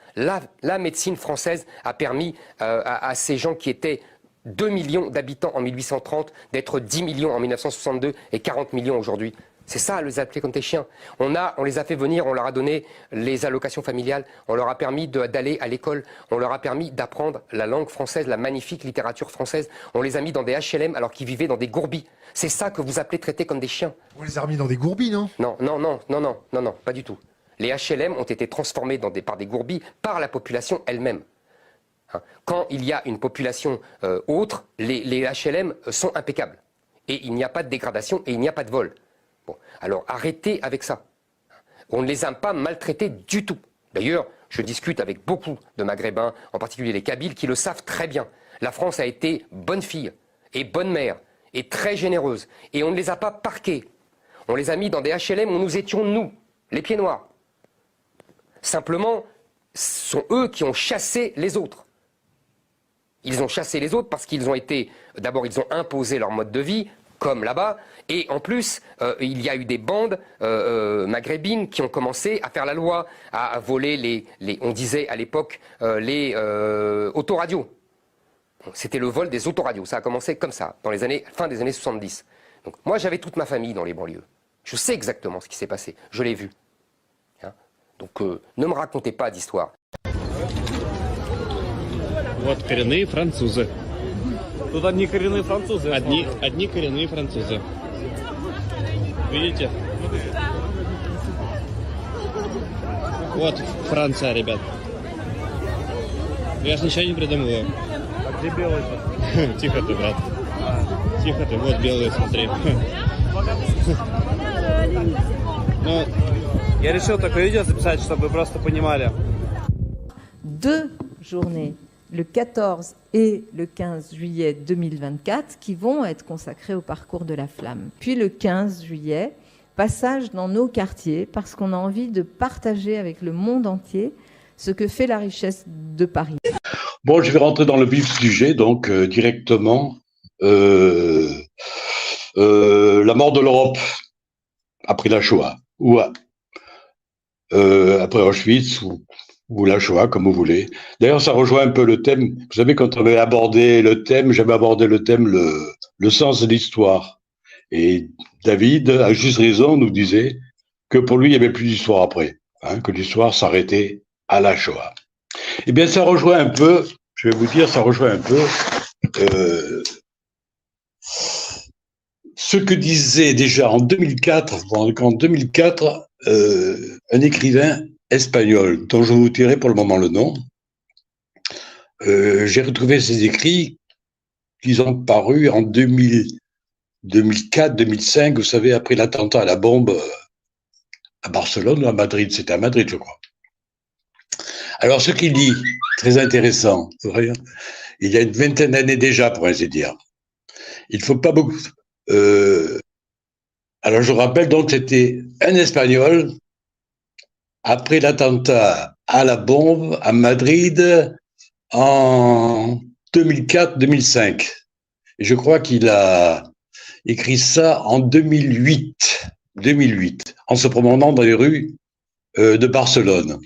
La médecine française a permis à ces gens qui étaient 2 millions d'habitants en 1830 d'être 10 millions en 1962 et 40 millions aujourd'hui. C'est ça, les appeler comme des chiens. On les a fait venir, on leur a donné les allocations familiales, on leur a permis d'aller à l'école, on leur a permis d'apprendre la langue française, la magnifique littérature française. On les a mis dans des HLM alors qu'ils vivaient dans des gourbis. C'est ça que vous appelez traiter comme des chiens. On les a remis dans des gourbis, non? Non, pas du tout. Les HLM ont été transformés par des gourbis par la population elle-même. Quand il y a une population autre, les HLM sont impeccables. Et il n'y a pas de dégradation et il n'y a pas de vol. Bon, alors arrêtez avec ça. On ne les a pas maltraités du tout. D'ailleurs, je discute avec beaucoup de Maghrébins, en particulier les Kabyles, qui le savent très bien. La France a été bonne fille et bonne mère et très généreuse. Et on ne les a pas parqués. On les a mis dans des HLM où nous étions, nous, les pieds noirs. Simplement, ce sont eux qui ont chassé les autres. Ils ont chassé les autres parce qu'ils ont été... D'abord, ils ont imposé leur mode de vie, comme là-bas, et en plus, il y a eu des bandes maghrébines qui ont commencé à faire la loi, à voler on disait à l'époque, les autoradios. C'était le vol des autoradios, ça a commencé comme ça, dans les fin des années 70. Donc, moi, j'avais toute ma famille dans les banlieues. Je sais exactement ce qui s'est passé, je l'ai vu. Donc, ne me racontez pas d'histoire. Вот коренные французы. Тут одни коренные французы. Одни коренные французы. Видите? Вот Франция, ребят. Я же ничего не придумываю. А где белый-то? Тихо ты, брат. Тихо ты, вот белые, смотри. Ну, я решил такое видео записать, чтобы вы просто понимали. 2 journées, le 14 et le 15 juillet 2024, qui vont être consacrées au parcours de la flamme. Puis le 15 juillet, passage dans nos quartiers, parce qu'on a envie de partager avec le monde entier ce que fait la richesse de Paris. Bon, je vais rentrer dans le vif du sujet, donc directement. La mort de l'Europe après la Shoah, ou après Auschwitz, ou la Shoah, comme vous voulez. D'ailleurs, ça rejoint un peu le thème. Vous savez, quand on avait abordé le thème, j'avais abordé le thème, le sens de l'histoire. Et David, à juste raison, nous disait que pour lui, il n'y avait plus d'histoire après, que l'histoire s'arrêtait à la Shoah. Eh bien, ça rejoint un peu, je vais vous dire, ça rejoint un peu ce que disait déjà en 2004, un écrivain espagnol, dont je vous tairai pour le moment le nom. J'ai retrouvé ses écrits qui ont paru en 2004, 2005, vous savez, après l'attentat à la bombe à Barcelone ou à Madrid. C'était à Madrid, je crois. Alors, ce qu'il dit, très intéressant, il y a une vingtaine d'années déjà, pour ainsi dire. Il faut pas beaucoup... alors, je rappelle, donc, c'était un Espagnol, après l'attentat à la bombe à Madrid en 2004-2005. Et je crois qu'il a écrit ça en 2008, en se promenant dans les rues de Barcelone.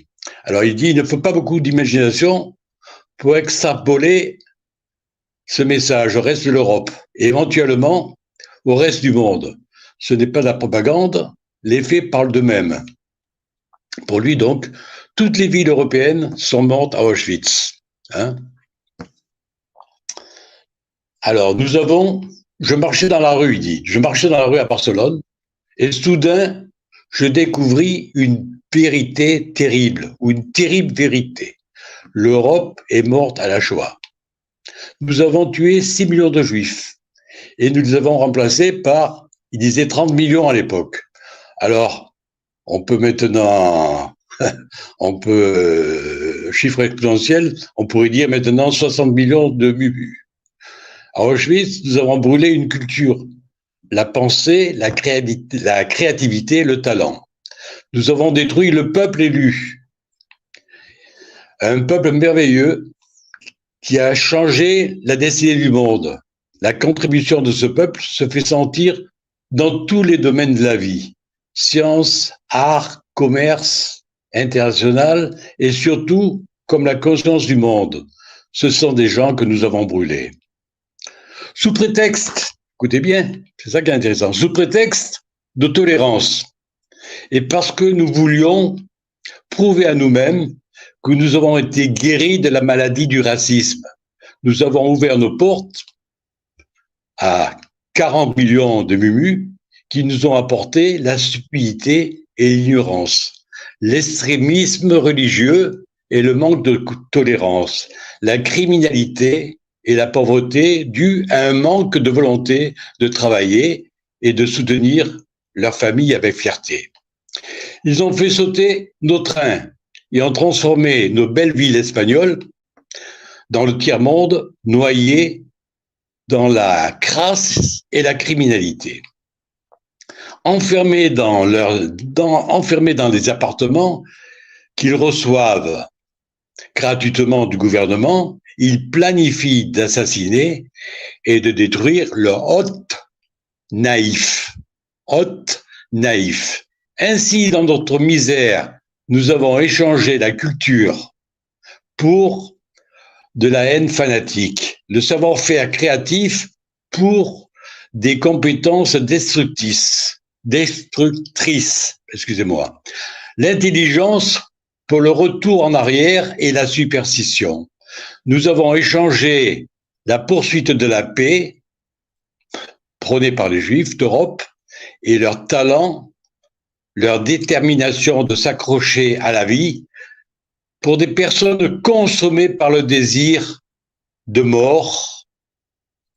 Alors il dit, il ne faut pas beaucoup d'imagination pour extrapoler ce message au reste de l'Europe et éventuellement au reste du monde. Ce n'est pas de la propagande, les faits parlent d'eux-mêmes. Pour lui, donc, toutes les villes européennes sont mortes à Auschwitz. Alors, je marchais dans la rue, il dit, je marchais dans la rue à Barcelone, et soudain, je découvris une vérité terrible, ou une terrible vérité. L'Europe est morte à la Shoah. Nous avons tué 6 millions de Juifs, et nous les avons remplacés par, il disait 30 millions à l'époque. Alors, on peut maintenant, chiffre exponentiel, on pourrait dire maintenant 60 millions de mumus. À Auschwitz, nous avons brûlé une culture, la pensée, la créativité, le talent. Nous avons détruit le peuple élu, un peuple merveilleux qui a changé la destinée du monde. La contribution de ce peuple se fait sentir dans tous les domaines de la vie, sciences, arts, commerce, international, et surtout comme la conscience du monde. Ce sont des gens que nous avons brûlés. Sous prétexte, écoutez bien, c'est ça qui est intéressant, sous prétexte de tolérance, et parce que nous voulions prouver à nous-mêmes que nous avons été guéris de la maladie du racisme. Nous avons ouvert nos portes à 40 millions de mumus qui nous ont apporté la stupidité et l'ignorance, l'extrémisme religieux et le manque de tolérance, la criminalité et la pauvreté due à un manque de volonté de travailler et de soutenir leur famille avec fierté. Ils ont fait sauter nos trains et ont transformé nos belles villes espagnoles dans le tiers-monde, noyées dans la crasse et la criminalité. Enfermés dans des appartements qu'ils reçoivent gratuitement du gouvernement, ils planifient d'assassiner et de détruire leurs hôtes naïfs. Ainsi, dans notre misère, nous avons échangé la culture pour de la haine fanatique, le savoir-faire créatif pour des compétences destructrices, l'intelligence pour le retour en arrière et la superstition. Nous avons échangé la poursuite de la paix prônée par les Juifs d'Europe et leur talent, leur détermination de s'accrocher à la vie pour des personnes consommées par le désir de mort,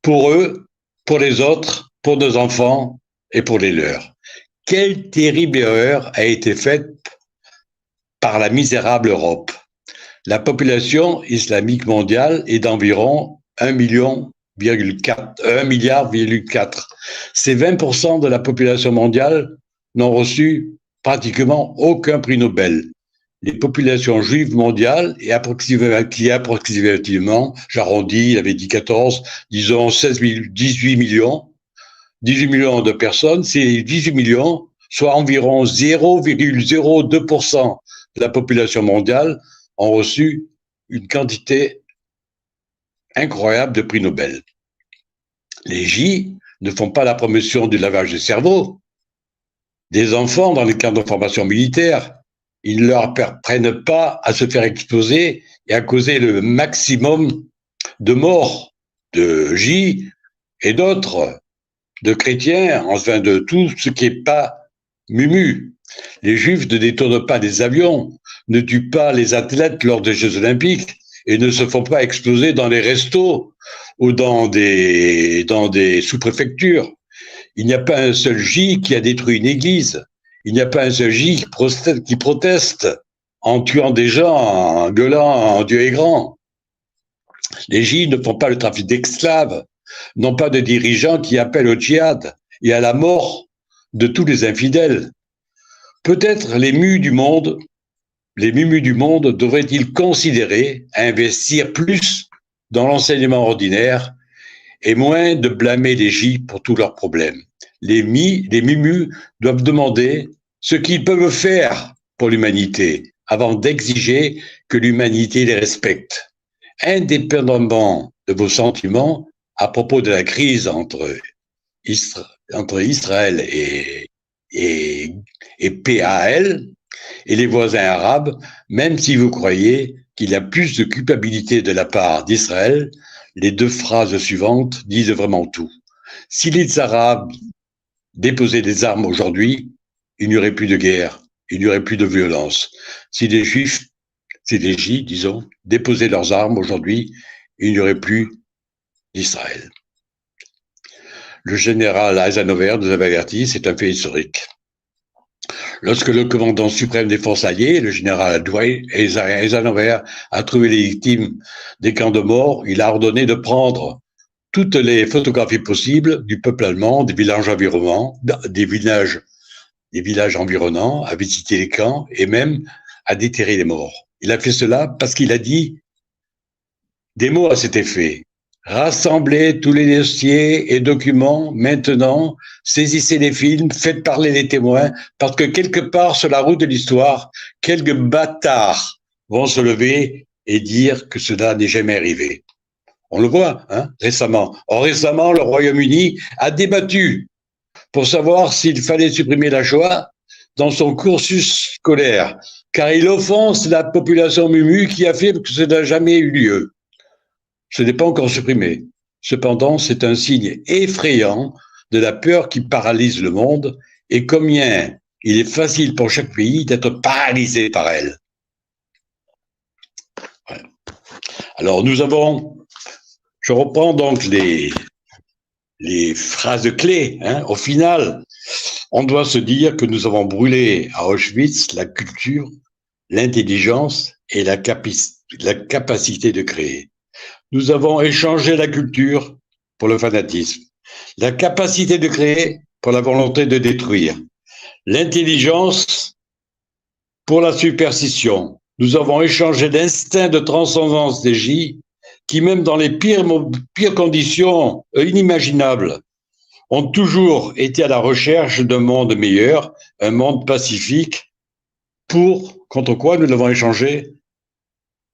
pour eux, pour les autres, pour nos enfants et pour les leurs. Quelle terrible erreur a été faite par la misérable Europe. La population islamique mondiale est d'environ 1,4 milliard. C'est 20% de la population mondiale n'ont reçu pratiquement aucun prix Nobel. Les populations juives mondiales, et approximativement, j'arrondis, il avait dit 14, disons 18 millions de personnes, ces 18 millions, soit environ 0,02% de la population mondiale, ont reçu une quantité incroyable de prix Nobel. Les J ne font pas la promotion du lavage de cerveau des enfants dans les camps de formation militaire. Ils ne leur apprennent pas à se faire exploser et à causer le maximum de morts de J et d'autres, de chrétiens, enfin de tout ce qui n'est pas mumu. Les Juifs ne détournent pas des avions, ne tuent pas les athlètes lors des Jeux Olympiques et ne se font pas exploser dans les restos ou dans des sous-préfectures. Il n'y a pas un seul J qui a détruit une église. Il n'y a pas un seul J qui proteste en tuant des gens, en gueulant « Dieu est grand ». Les J ne font pas le trafic d'esclaves, n'ont pas de dirigeants qui appellent au djihad et à la mort de tous les infidèles. Peut-être les mumus du monde devraient-ils considérer à investir plus dans l'enseignement ordinaire et moins de blâmer les J pour tous leurs problèmes. Les mumus doivent demander ce qu'ils peuvent faire pour l'humanité avant d'exiger que l'humanité les respecte. Indépendamment de vos sentiments à propos de la crise entre Israël et PAL et les voisins arabes, même si vous croyez qu'il y a plus de culpabilité de la part d'Israël, les deux phrases suivantes disent vraiment tout. Si les Arabes déposaient des armes aujourd'hui, il n'y aurait plus de guerre, il n'y aurait plus de violence. Si les Juifs, disons, déposaient leurs armes aujourd'hui, il n'y aurait plus d'Israël. Le général Eisenhower nous avait averti, c'est un fait historique. Lorsque le commandant suprême des forces alliées, le général Dwight Eisenhower, a trouvé les victimes des camps de mort, il a ordonné de prendre toutes les photographies possibles du peuple allemand, des villages environnants, à visiter les camps et même à déterrer les morts. Il a fait cela parce qu'il a dit des mots à cet effet. rassemblez tous les dossiers et documents maintenant, saisissez les films, faites parler les témoins, parce que quelque part sur la route de l'histoire, quelques bâtards vont se lever et dire que cela n'est jamais arrivé. On le voit, hein, récemment. Or, récemment, le Royaume-Uni a débattu pour savoir s'il fallait supprimer la Shoah dans son cursus scolaire, car il offense la population mumu qui affirme que ça n'a jamais eu lieu. Ce n'est pas encore supprimé. Cependant, c'est un signe effrayant de la peur qui paralyse le monde et combien il est facile pour chaque pays d'être paralysé par elle. Ouais. Alors, je reprends donc les phrases clés. Hein. Au final, on doit se dire que nous avons brûlé à Auschwitz la culture, l'intelligence et la capacité de créer. Nous avons échangé la culture pour le fanatisme, la capacité de créer pour la volonté de détruire, l'intelligence pour la superstition. Nous avons échangé l'instinct de transcendance des J qui, même dans les pires conditions inimaginables, ont toujours été à la recherche d'un monde meilleur, un monde pacifique, contre quoi nous l'avons échangé?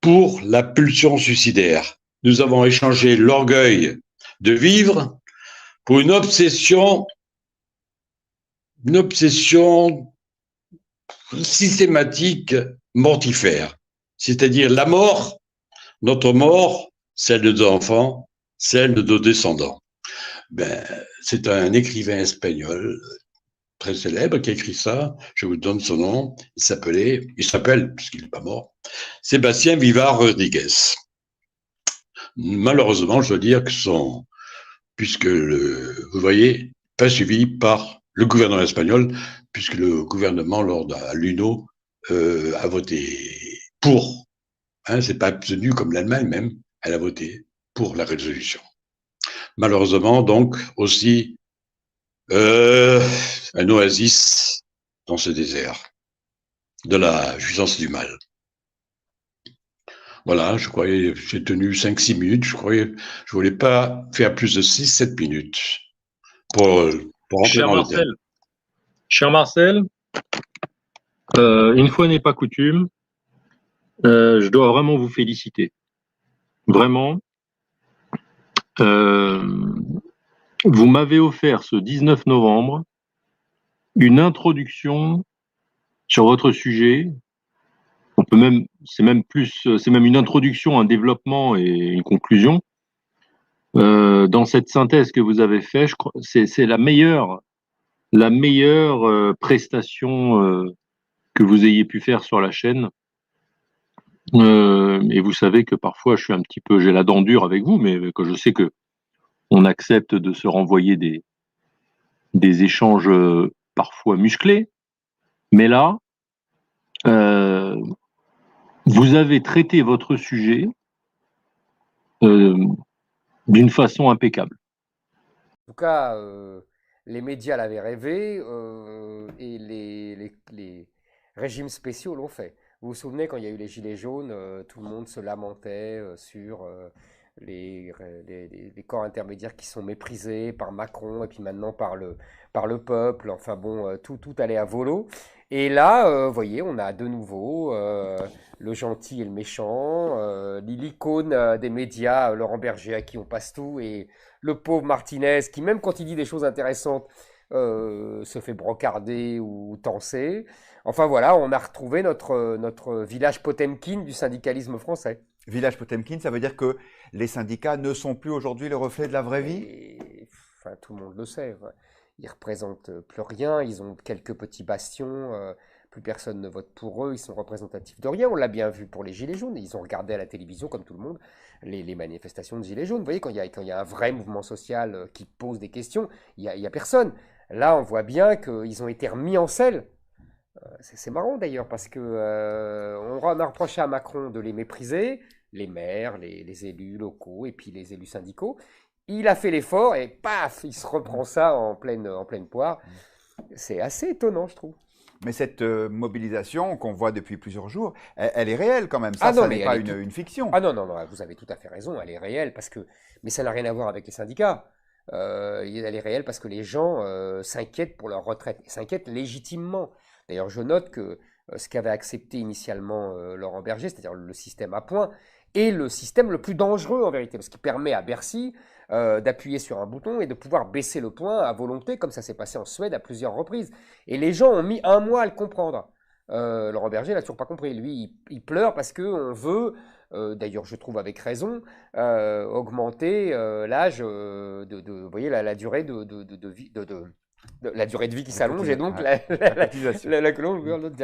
Pour la pulsion suicidaire. Nous avons échangé l'orgueil de vivre pour une obsession systématique mortifère. C'est-à-dire la mort, notre mort, celle de nos enfants, celle de nos descendants. C'est un écrivain espagnol très célèbre qui a écrit ça. Je vous donne son nom. Il s'appelle, puisqu'il n'est pas mort, Sébastien Vivar Rodriguez. Malheureusement, je dois dire que vous voyez, pas suivi par le gouvernement espagnol, puisque le gouvernement, lors de l'UNO, a voté pour. Hein, c'est pas abstenu comme l'Allemagne même, elle a voté pour la résolution. Malheureusement, donc, aussi, un oasis dans ce désert de la jouissance du mal. Voilà, je croyais, j'ai tenu 5-6 minutes, je voulais pas faire plus de 6-7 minutes pour rentrer dans le thème. Cher Marcel, une fois n'est pas coutume, je dois vraiment vous féliciter. Vraiment. Vous m'avez offert ce 19 novembre une introduction sur votre sujet. C'est même une introduction, un développement et une conclusion. Dans cette synthèse que vous avez faite, je crois, c'est la meilleure prestation que vous ayez pu faire sur la chaîne. Et vous savez que parfois j'ai la dent dure avec vous, mais que je sais que on accepte de se renvoyer des échanges parfois musclés. Mais là, vous avez traité votre sujet d'une façon impeccable. En tout cas, les médias l'avaient rêvé et les régimes spéciaux l'ont fait. Vous vous souvenez, quand il y a eu les Gilets jaunes, tout le monde se lamentait sur les corps intermédiaires qui sont méprisés par Macron et puis maintenant par le peuple. Enfin bon, tout allait à volo. Et là, vous voyez, on a de nouveau le gentil et le méchant, l'icône des médias, Laurent Berger, à qui on passe tout, et le pauvre Martinez, qui même quand il dit des choses intéressantes, se fait brocarder ou tancer. Enfin voilà, on a retrouvé notre village Potemkin du syndicalisme français. Village Potemkin, ça veut dire que les syndicats ne sont plus aujourd'hui le reflet de la vraie vie ? Enfin, tout le monde le sait. Ils ne représentent plus rien, ils ont quelques petits bastions, plus personne ne vote pour eux, ils sont représentatifs de rien. On l'a bien vu pour les Gilets jaunes, ils ont regardé à la télévision, comme tout le monde, les manifestations de Gilets jaunes. Vous voyez, quand il y a un vrai mouvement social qui pose des questions, il n'y a personne. Là, on voit bien qu'ils ont été remis en selle. C'est marrant d'ailleurs, parce que on a reproché à Macron de les mépriser, les maires, les élus locaux et puis les élus syndicaux. Il a fait l'effort et paf, il se reprend ça en pleine poire. C'est assez étonnant, je trouve. Mais cette mobilisation qu'on voit depuis plusieurs jours, elle est réelle quand même. Ça n'est pas une fiction. Ah non, vous avez tout à fait raison, elle est réelle, mais ça n'a rien à voir avec les syndicats. Elle est réelle parce que les gens s'inquiètent pour leur retraite, et s'inquiètent légitimement. D'ailleurs, je note que ce qu'avait accepté initialement Laurent Berger, c'est-à-dire le système à points, est le système le plus dangereux en vérité, parce qu'il permet à Bercy d'appuyer sur un bouton et de pouvoir baisser le point à volonté, comme ça s'est passé en Suède à plusieurs reprises. Et les gens ont mis 1 mois à le comprendre. Laurent Berger n'a toujours pas compris. Lui, il pleure parce qu'on veut, d'ailleurs je trouve avec raison, augmenter l'âge vous voyez, la durée de vie, la durée de vie qui s'allonge et donc la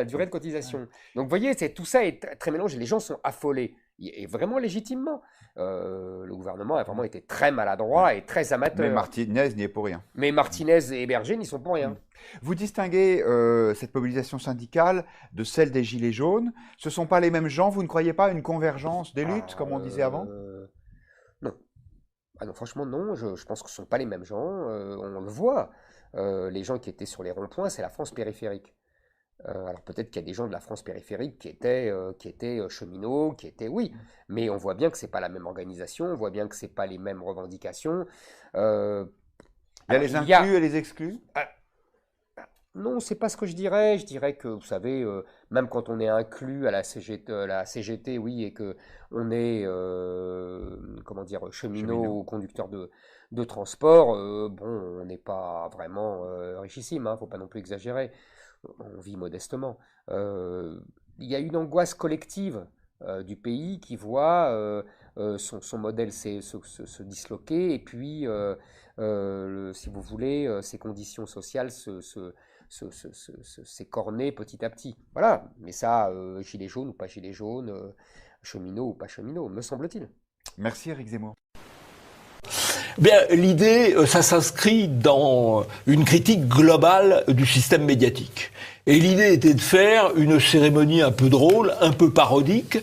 durée de cotisation. Donc vous voyez, tout ça est très mélangé. Les gens sont affolés, et vraiment légitimement. Le gouvernement a vraiment été très maladroit et très amateur. Mais Martinez n'y est pour rien. Mais Martinez et Berger n'y sont pour rien. Vous distinguez cette mobilisation syndicale de celle des Gilets jaunes. Ce ne sont pas les mêmes gens. Vous ne croyez pas à une convergence des luttes, comme on disait avant? Non. Ah non, franchement, non. Je pense que ce ne sont pas les mêmes gens. On le voit. Les gens qui étaient sur les ronds-points, c'est la France périphérique. Alors peut-être qu'il y a des gens de la France périphérique qui étaient cheminots, oui, mais on voit bien que c'est pas la même organisation, on voit bien que c'est pas les mêmes revendications. Il y a les inclus et les exclus? Non, c'est pas ce que je dirais. Je dirais que, vous savez, même quand on est inclus à la CGT, oui, et que on est, cheminot ou conducteur de transport, on n'est pas vraiment richissime, hein, faut pas non plus exagérer. On vit modestement. Il y a une angoisse collective du pays qui voit son modèle se disloquer, et puis, si vous voulez, ses conditions sociales s'écorner petit à petit. Voilà, mais ça, gilet jaune ou pas gilet jaune, cheminot ou pas cheminot, me semble-t-il. Merci Éric Zemmour. Bien, l'idée, ça s'inscrit dans une critique globale du système médiatique. Et l'idée était de faire une cérémonie un peu drôle, un peu parodique,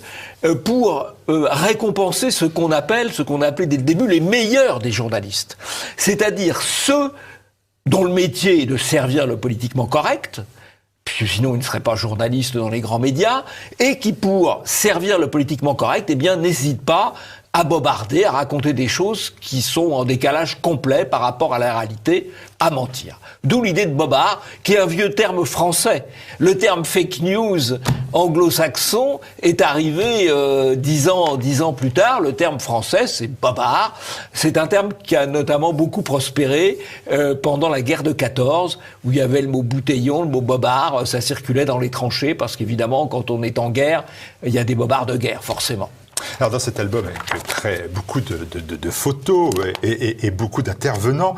pour récompenser ce qu'on appelait dès le début les meilleurs des journalistes. C'est-à-dire ceux dont le métier est de servir le politiquement correct, puisque sinon ils ne seraient pas journalistes dans les grands médias, et qui, pour servir le politiquement correct, n'hésitent pas à bobarder, à raconter des choses qui sont en décalage complet par rapport à la réalité, à mentir. D'où l'idée de bobard, qui est un vieux terme français. Le terme fake news anglo-saxon est arrivé 10 ans plus tard. Le terme français, c'est bobard. C'est un terme qui a notamment beaucoup prospéré pendant la guerre de 14, où il y avait le mot bouteillon, le mot bobard, ça circulait dans les tranchées, parce qu'évidemment, quand on est en guerre, il y a des bobards de guerre, forcément. Alors dans cet album, avec beaucoup de photos et beaucoup d'intervenants,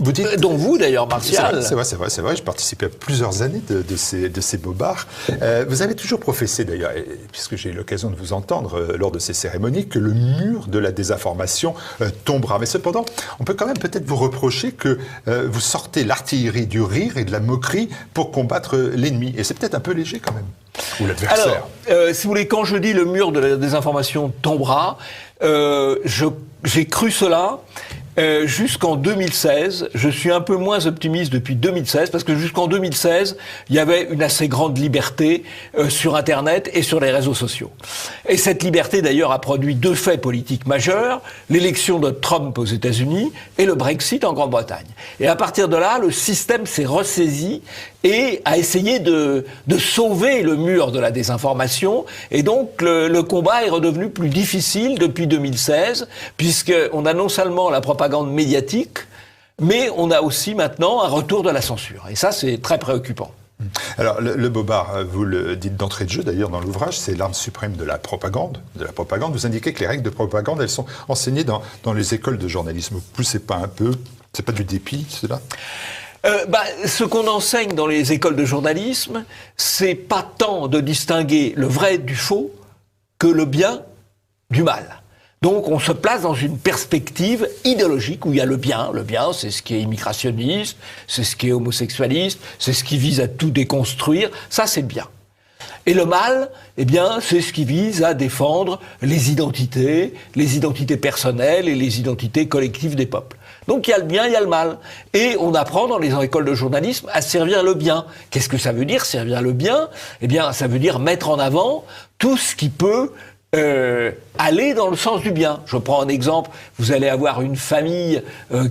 vous dites... Dont vous d'ailleurs, Martial. C'est vrai, je participais à plusieurs années de ces bobards. Vous avez toujours professé d'ailleurs, puisque j'ai eu l'occasion de vous entendre lors de ces cérémonies, que le mur de la désinformation tombera. Mais cependant, on peut quand même peut-être vous reprocher que vous sortez l'artillerie du rire et de la moquerie pour combattre l'ennemi. Et c'est peut-être un peu léger quand même. Ou l'adversaire. Alors, si vous voulez, quand je dis le mur de la désinformation tombera, j'ai cru cela jusqu'en 2016. Je suis un peu moins optimiste depuis 2016, parce que jusqu'en 2016, il y avait une assez grande liberté sur Internet et sur les réseaux sociaux. Et cette liberté, d'ailleurs, a produit 2 faits politiques majeurs, l'élection de Trump aux États-Unis et le Brexit en Grande-Bretagne. Et à partir de là, le système s'est ressaisi et a essayé de sauver le mur de la désinformation. Et donc, le combat est redevenu plus difficile depuis 2016, puisqu'on a non seulement la propagande médiatique, mais on a aussi maintenant un retour de la censure. Et ça, c'est très préoccupant. Alors, le bobard, vous le dites d'entrée de jeu, d'ailleurs, dans l'ouvrage, c'est l'arme suprême de la propagande. Vous indiquez que les règles de propagande, elles sont enseignées dans les écoles de journalisme. Vous c'est pas du dépit, cela ? Ce qu'on enseigne dans les écoles de journalisme, c'est pas tant de distinguer le vrai du faux que le bien du mal. Donc on se place dans une perspective idéologique où il y a le bien. Le bien, c'est ce qui est immigrationniste, c'est ce qui est homosexualiste, c'est ce qui vise à tout déconstruire. Ça, c'est le bien. Et le mal, eh bien, c'est ce qui vise à défendre les identités personnelles et les identités collectives des peuples. Donc il y a le bien, il y a le mal. Et on apprend dans les écoles de journalisme à servir le bien. Qu'est-ce que ça veut dire, servir le bien? Eh bien, ça veut dire mettre en avant tout ce qui peut aller dans le sens du bien. Je prends un exemple, vous allez avoir une famille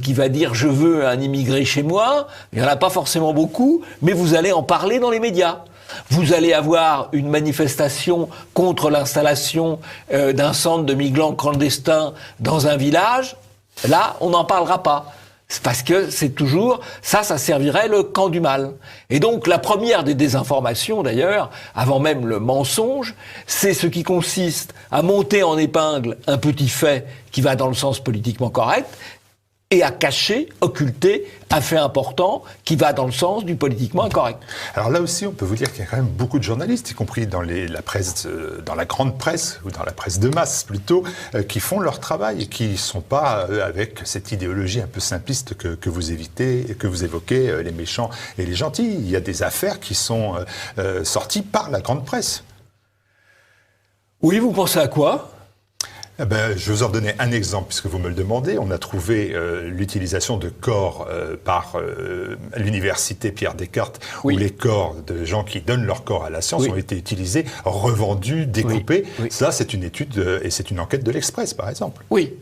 qui va dire « je veux un immigré chez moi », il n'y en a pas forcément beaucoup, mais vous allez en parler dans les médias. Vous allez avoir une manifestation contre l'installation d'un centre de migrants clandestins dans un village, là, on n'en parlera pas. C'est parce que c'est toujours, ça servirait le camp du mal. Et donc, la première des désinformations, d'ailleurs, avant même le mensonge, c'est ce qui consiste à monter en épingle un petit fait qui va dans le sens politiquement correct, et à cacher, occulter un fait important qui va dans le sens du politiquement incorrect. Alors là aussi, on peut vous dire qu'il y a quand même beaucoup de journalistes, y compris dans la presse, dans la grande presse, ou dans la presse de masse plutôt, qui font leur travail et qui ne sont pas avec cette idéologie un peu simpliste que vous évoquez, les méchants et les gentils. Il y a des affaires qui sont sorties par la grande presse. Oui, vous pensez à quoi ? Je vais vous en donner un exemple, puisque vous me le demandez. On a trouvé l'utilisation de corps par l'université Pierre Descartes, où les corps de gens qui donnent leur corps à la science ont été utilisés, revendus, découpés. Ça, c'est une étude et c'est une enquête de l'Express, par exemple. Oui.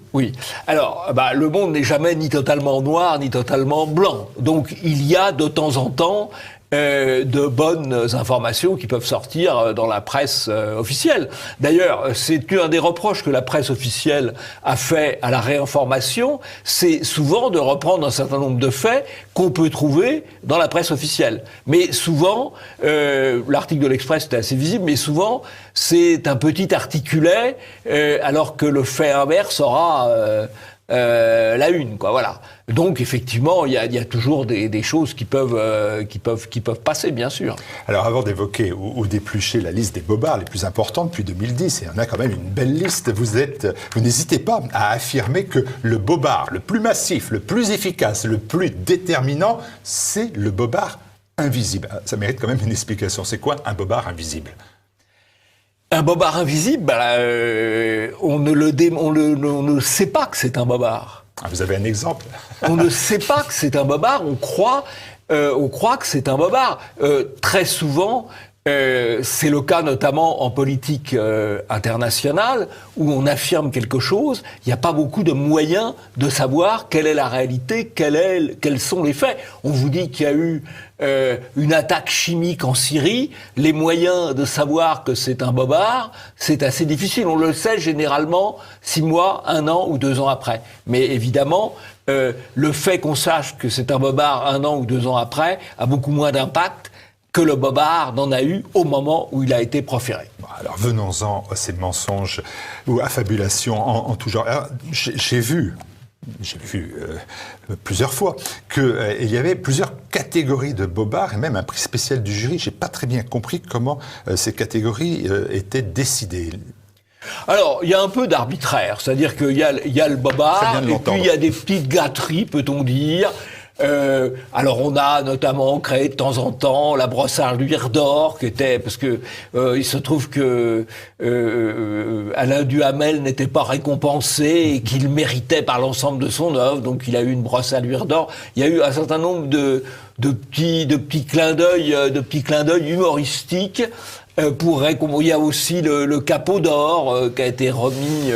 Alors, le monde n'est jamais ni totalement noir, ni totalement blanc. Donc, il y a de temps en temps de bonnes informations qui peuvent sortir dans la presse officielle. D'ailleurs, c'est un des reproches que la presse officielle a fait à la réinformation, c'est souvent de reprendre un certain nombre de faits qu'on peut trouver dans la presse officielle. Mais souvent, l'article de l'Express était assez visible, mais souvent, c'est un petit articulet, alors que le fait inverse aura la une, quoi. Voilà. Donc effectivement, il y a toujours des choses qui peuvent passer, bien sûr. Alors avant d'évoquer ou d'éplucher la liste des bobards les plus importants depuis 2010, et on a quand même une belle liste, vous n'hésitez pas à affirmer que le bobard le plus massif, le plus efficace, le plus déterminant, c'est le bobard invisible. Ça mérite quand même une explication. C'est quoi un bobard invisible ? Un bobard invisible, on ne sait pas que c'est un bobard. Vous avez un exemple ? On ne sait pas que c'est un bobard, on croit que c'est un bobard. Très souvent, c'est le cas notamment en politique internationale, où on affirme quelque chose, il n'y a pas beaucoup de moyens de savoir quelle est la réalité, quels sont les faits. On vous dit qu'il y a eu une attaque chimique en Syrie, les moyens de savoir que c'est un bobard, c'est assez difficile. On le sait généralement 6 mois, 1 an ou 2 ans après. Mais évidemment, le fait qu'on sache que c'est un bobard 1 an ou 2 ans après a beaucoup moins d'impact que le bobard n'en a eu au moment où il a été proféré. Alors venons-en à ces mensonges ou affabulations en tout genre. J'ai vu plusieurs fois qu'il y avait plusieurs catégories de bobards et même un prix spécial du jury. J'ai pas très bien compris comment ces catégories étaient décidées. Alors, il y a un peu d'arbitraire, c'est-à-dire qu'il y a le bobard, et puis il y a des petites gâteries, peut-on dire. Alors on a notamment créé de temps en temps la brosse à luire d'or, qui était parce que il se trouve que Alain Duhamel n'était pas récompensé et qu'il méritait par l'ensemble de son œuvre, donc il a eu une brosse à luire d'or. Il y a eu un certain nombre de petits clins d'œil humoristiques. Il y a aussi le capot d'or qui a été remis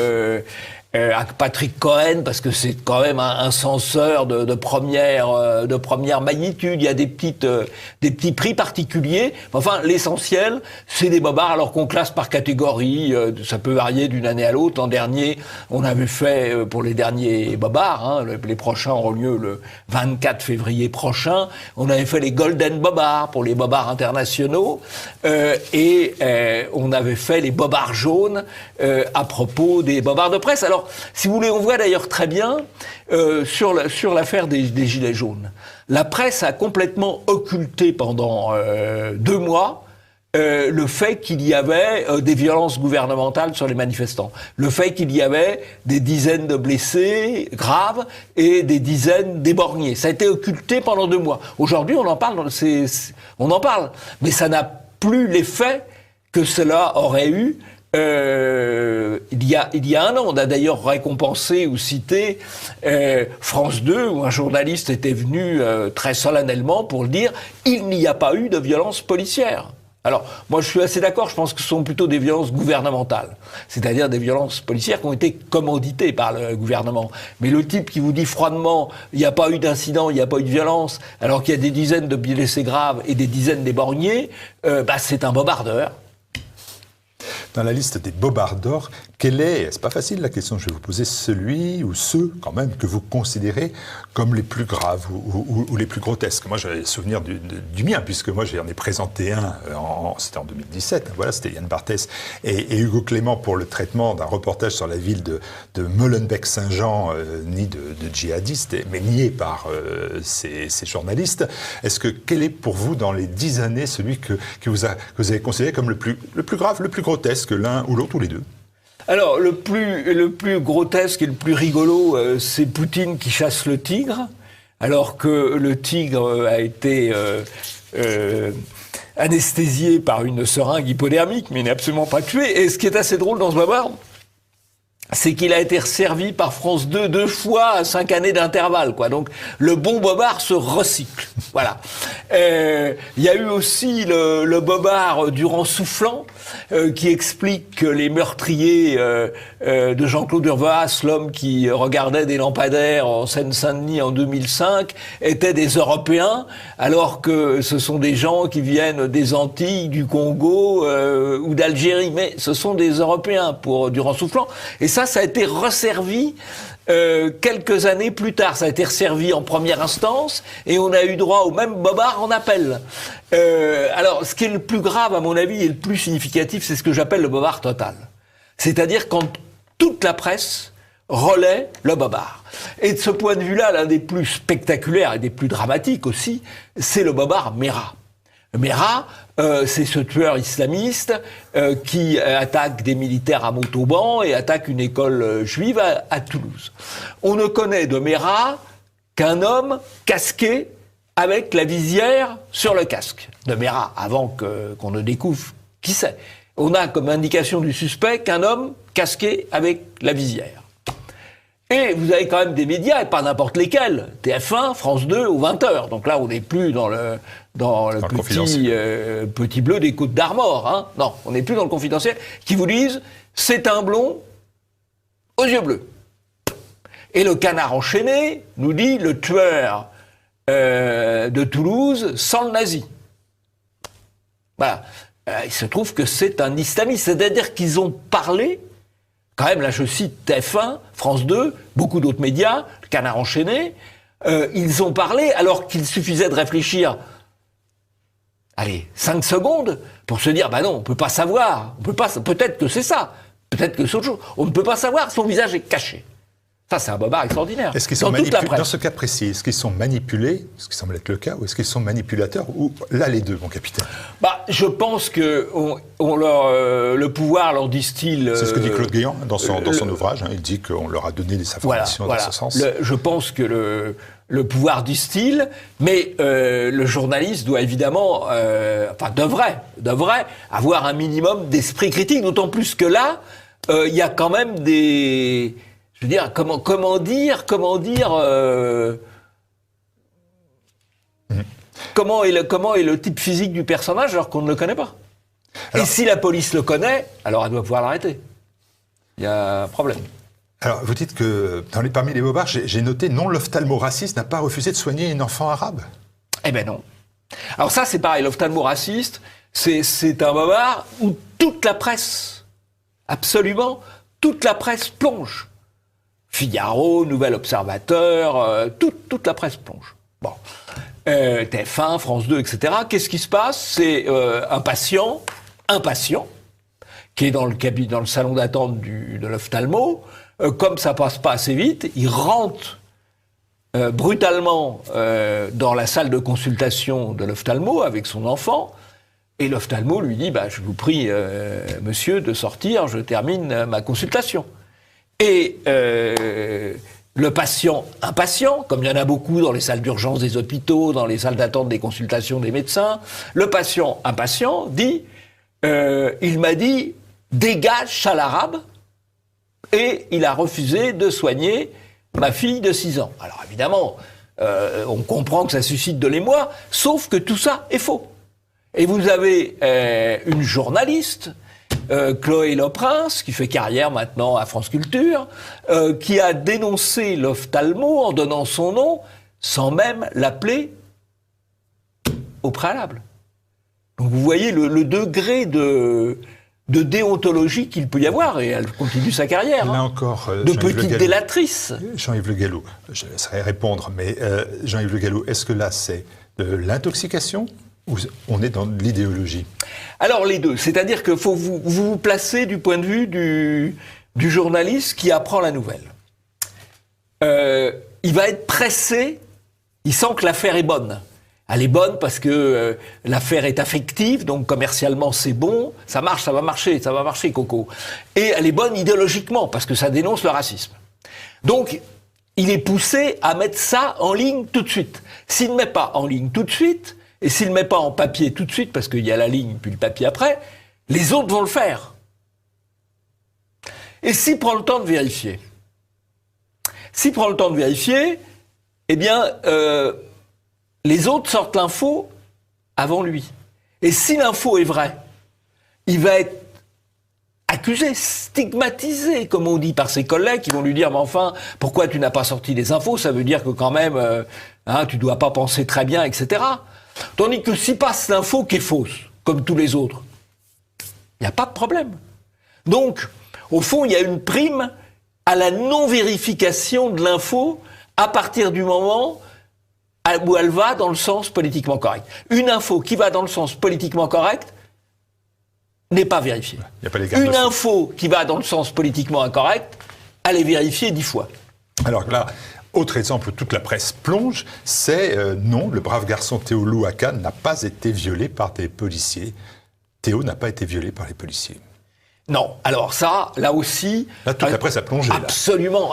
à Patrick Cohen, parce que c'est quand même un censeur de première magnitude. Il y a des petits prix particuliers. Enfin, l'essentiel, c'est des bobards, alors qu'on classe par catégorie. Ça peut varier d'une année à l'autre. L'an dernier, on avait fait, pour les derniers bobards, les prochains auront lieu le 24 février prochain, on avait fait les Golden Bobards pour les bobards internationaux, et on avait fait les bobards jaunes à propos des bobards de presse. Alors, si vous voulez, on voit d'ailleurs très bien sur l'affaire des Gilets jaunes. La presse a complètement occulté pendant 2 mois le fait qu'il y avait des violences gouvernementales sur les manifestants, le fait qu'il y avait des dizaines de blessés graves et des dizaines d'éborgnés. Ça a été occulté pendant 2 mois. Aujourd'hui, on en parle, mais ça n'a plus l'effet que cela aurait eu il y a un an. On a d'ailleurs récompensé ou cité France 2, où un journaliste était venu très solennellement pour le dire « il n'y a pas eu de violence policière ». Alors, moi je suis assez d'accord, je pense que ce sont plutôt des violences gouvernementales, c'est-à-dire des violences policières qui ont été commanditées par le gouvernement. Mais le type qui vous dit froidement « il n'y a pas eu d'incident, il n'y a pas eu de violence », alors qu'il y a des dizaines de blessés graves et des dizaines d'éborgnés, c'est un bobardeur. Dans la liste des bobards, quel est, c'est pas facile la question que je vais vous poser, celui ou ceux quand même que vous considérez comme les plus graves ou les plus grotesques? Moi j'ai souvenir du mien, puisque moi j'en ai présenté un, c'était en 2017, voilà, c'était Yann Barthès et Hugo Clément pour le traitement d'un reportage sur la ville de Molenbeek-Saint-Jean, ni de djihadistes, mais nié par ces journalistes. Quel est pour vous, dans les 10 années, celui que vous avez considéré comme le plus grave, le plus grotesque, l'un ou l'autre ou les deux? Alors, le plus grotesque et le plus rigolo, c'est Poutine qui chasse le tigre, alors que le tigre a été anesthésié par une seringue hypodermique, mais il n'est absolument pas tué. Et ce qui est assez drôle dans ce bobard, c'est qu'il a été resservi par France 2 2 fois à 5 années d'intervalle, quoi. Donc, le bon bobard se recycle. Voilà. Il y a eu aussi le bobard Durand Soufflant, qui explique que les meurtriers de Jean-Claude Urvoas, l'homme qui regardait des lampadaires en Seine-Saint-Denis en 2005, étaient des Européens, alors que ce sont des gens qui viennent des Antilles, du Congo ou d'Algérie. Mais ce sont des Européens pour Durand Soufflant. Et ça a été resservi quelques années plus tard. Ça a été resservi en première instance et on a eu droit au même bobard en appel. Alors, ce qui est le plus grave, à mon avis, et le plus significatif, c'est ce que j'appelle le bobard total. C'est-à-dire quand toute la presse relaie le bobard. Et de ce point de vue-là, l'un des plus spectaculaires et des plus dramatiques aussi, c'est le bobard Merah. Merah, c'est ce tueur islamiste qui attaque des militaires à Montauban et attaque une école juive à Toulouse. On ne connaît de Merah qu'un homme casqué avec la visière sur le casque. De Merah, avant qu'on ne découvre qui c'est. On a comme indication du suspect qu'un homme casqué avec la visière. Et vous avez quand même des médias, et pas n'importe lesquels, TF1, France 2 ou 20h. Donc là, on n'est plus dans le petit bleu des Côtes d'Armor. Hein. Non, on n'est plus dans le confidentiel, qui vous disent « c'est un blond aux yeux bleus ». Et le Canard enchaîné nous dit « le tueur de Toulouse sans le nazi ». Voilà. Il se trouve que c'est un islamiste, c'est-à-dire qu'ils ont parlé. Quand même, là je cite TF1, France 2, beaucoup d'autres médias, le Canard enchaîné, ils ont parlé alors qu'il suffisait de réfléchir, 5 secondes, pour se dire, non, on peut pas savoir, peut-être que c'est ça, peut-être que c'est autre chose, on ne peut pas savoir, son visage est caché. Ça, c'est un bobard extraordinaire. Est-ce qu'ils sont manipulés, dans ce cas précis, est-ce qu'ils sont manipulés, ce qui semble être le cas, ou est-ce qu'ils sont manipulateurs, ou là les deux, mon capitaine? Je pense que le pouvoir leur distille. C'est ce que dit Claude Guéant dans son ouvrage. Il dit qu'on leur a donné des informations dans ce sens. Je pense que le pouvoir distille, mais le journaliste doit évidemment, devrait avoir un minimum d'esprit critique, d'autant plus que là, il y a quand même des. Je veux dire, comment dire comment est le type physique du personnage alors qu'on ne le connaît pas. Et si la police le connaît, alors elle doit pouvoir l'arrêter. Il y a un problème. Alors, vous dites que parmi les bobards, j'ai noté non, l'ophtalmoraciste n'a pas refusé de soigner une enfant arabe. Eh ben non. Alors ça, c'est pareil, l'ophtalmoraciste, c'est un bobard où toute la presse, absolument, toute la presse plonge. Figaro, Nouvel Observateur, toute la presse plonge. Bon. TF1, France 2, etc. Qu'est-ce qui se passe? C'est un patient, qui est dans le salon d'attente de l'ophtalmo. Comme ça passe pas assez vite, il rentre brutalement dans la salle de consultation de l'ophtalmo avec son enfant. Et l'ophtalmo lui dit, je vous prie, monsieur, de sortir, je termine ma consultation. Et le patient impatient, comme il y en a beaucoup dans les salles d'urgence des hôpitaux, dans les salles d'attente des consultations des médecins, le patient impatient dit il m'a dit « Dégage, châle arabe !» et il a refusé de soigner ma fille de 6 ans. Alors évidemment, on comprend que ça suscite de l'émoi, sauf que tout ça est faux. Et vous avez une journaliste, Chloé Leprince, qui fait carrière maintenant à France Culture, qui a dénoncé l'ophtalmo en donnant son nom, sans même l'appeler au préalable. Donc vous voyez le degré de déontologie qu'il peut y avoir, et elle continue sa carrière. Là encore, de petite délatrice. Jean-Yves Le Gallou, je laisserai répondre, mais Jean-Yves Le Gallou, est-ce que là c'est de l'intoxication ou on est dans l'idéologie? Alors les deux, c'est-à-dire que faut vous placer du point de vue du journaliste qui apprend la nouvelle. Il va être pressé, il sent que l'affaire est bonne. Elle est bonne parce que l'affaire est affective, donc commercialement c'est bon, ça marche, ça va marcher, Coco. Et elle est bonne idéologiquement parce que ça dénonce le racisme. Donc, il est poussé à mettre ça en ligne tout de suite. S'il ne met pas en ligne tout de suite, et s'il ne met pas en papier tout de suite, parce qu'il y a la ligne puis le papier après, les autres vont le faire. Et s'il prend le temps de vérifier, eh bien... les autres sortent l'info avant lui. Et si l'info est vraie, il va être accusé, stigmatisé, comme on dit, par ses collègues qui vont lui dire « Mais enfin, pourquoi tu n'as pas sorti les infos ? Ça veut dire que quand même, tu dois pas penser très bien, etc. » Tandis que si passe l'info qui est fausse, comme tous les autres, il n'y a pas de problème. Donc, au fond, il y a une prime à la non-vérification de l'info à partir du moment où elle va dans le sens politiquement correct. Une info qui va dans le sens politiquement correct n'est pas vérifiée. Une info qui va dans le sens politiquement incorrect, elle est vérifiée 10 fois. Alors là, autre exemple où toute la presse plonge, c'est non, le brave garçon Théo Louaka n'a pas été violé par des policiers. Théo n'a pas été violé par les policiers. Non, alors ça, là aussi... Là, toute la presse a plongé. Absolument,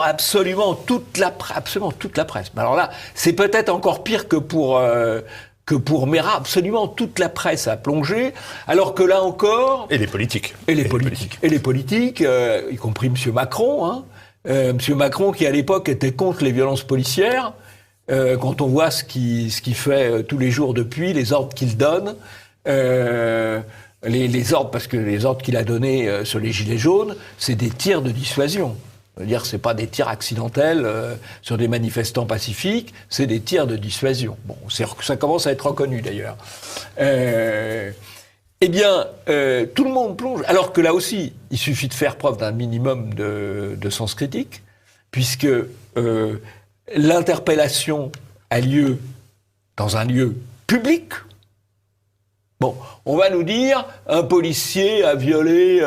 toute la presse. Mais alors là, c'est peut-être encore pire que pour Mera. Absolument, toute la presse a plongé, alors que là encore... Et les politiques. Et les politiques, y compris M. Macron, hein. M. Macron qui, à l'époque, était contre les violences policières, quand on voit ce qu'il fait tous les jours depuis, les ordres qu'il donne... Les ordres, parce que les ordres qu'il a donnés sur les gilets jaunes, c'est des tirs de dissuasion. C'est-à-dire, c'est pas des tirs accidentels sur des manifestants pacifiques, c'est des tirs de dissuasion. Bon, ça commence à être reconnu d'ailleurs. Eh bien, tout le monde plonge. Alors que là aussi, il suffit de faire preuve d'un minimum de sens critique, puisque l'interpellation a lieu dans un lieu public. Bon, on va nous dire, un policier a violé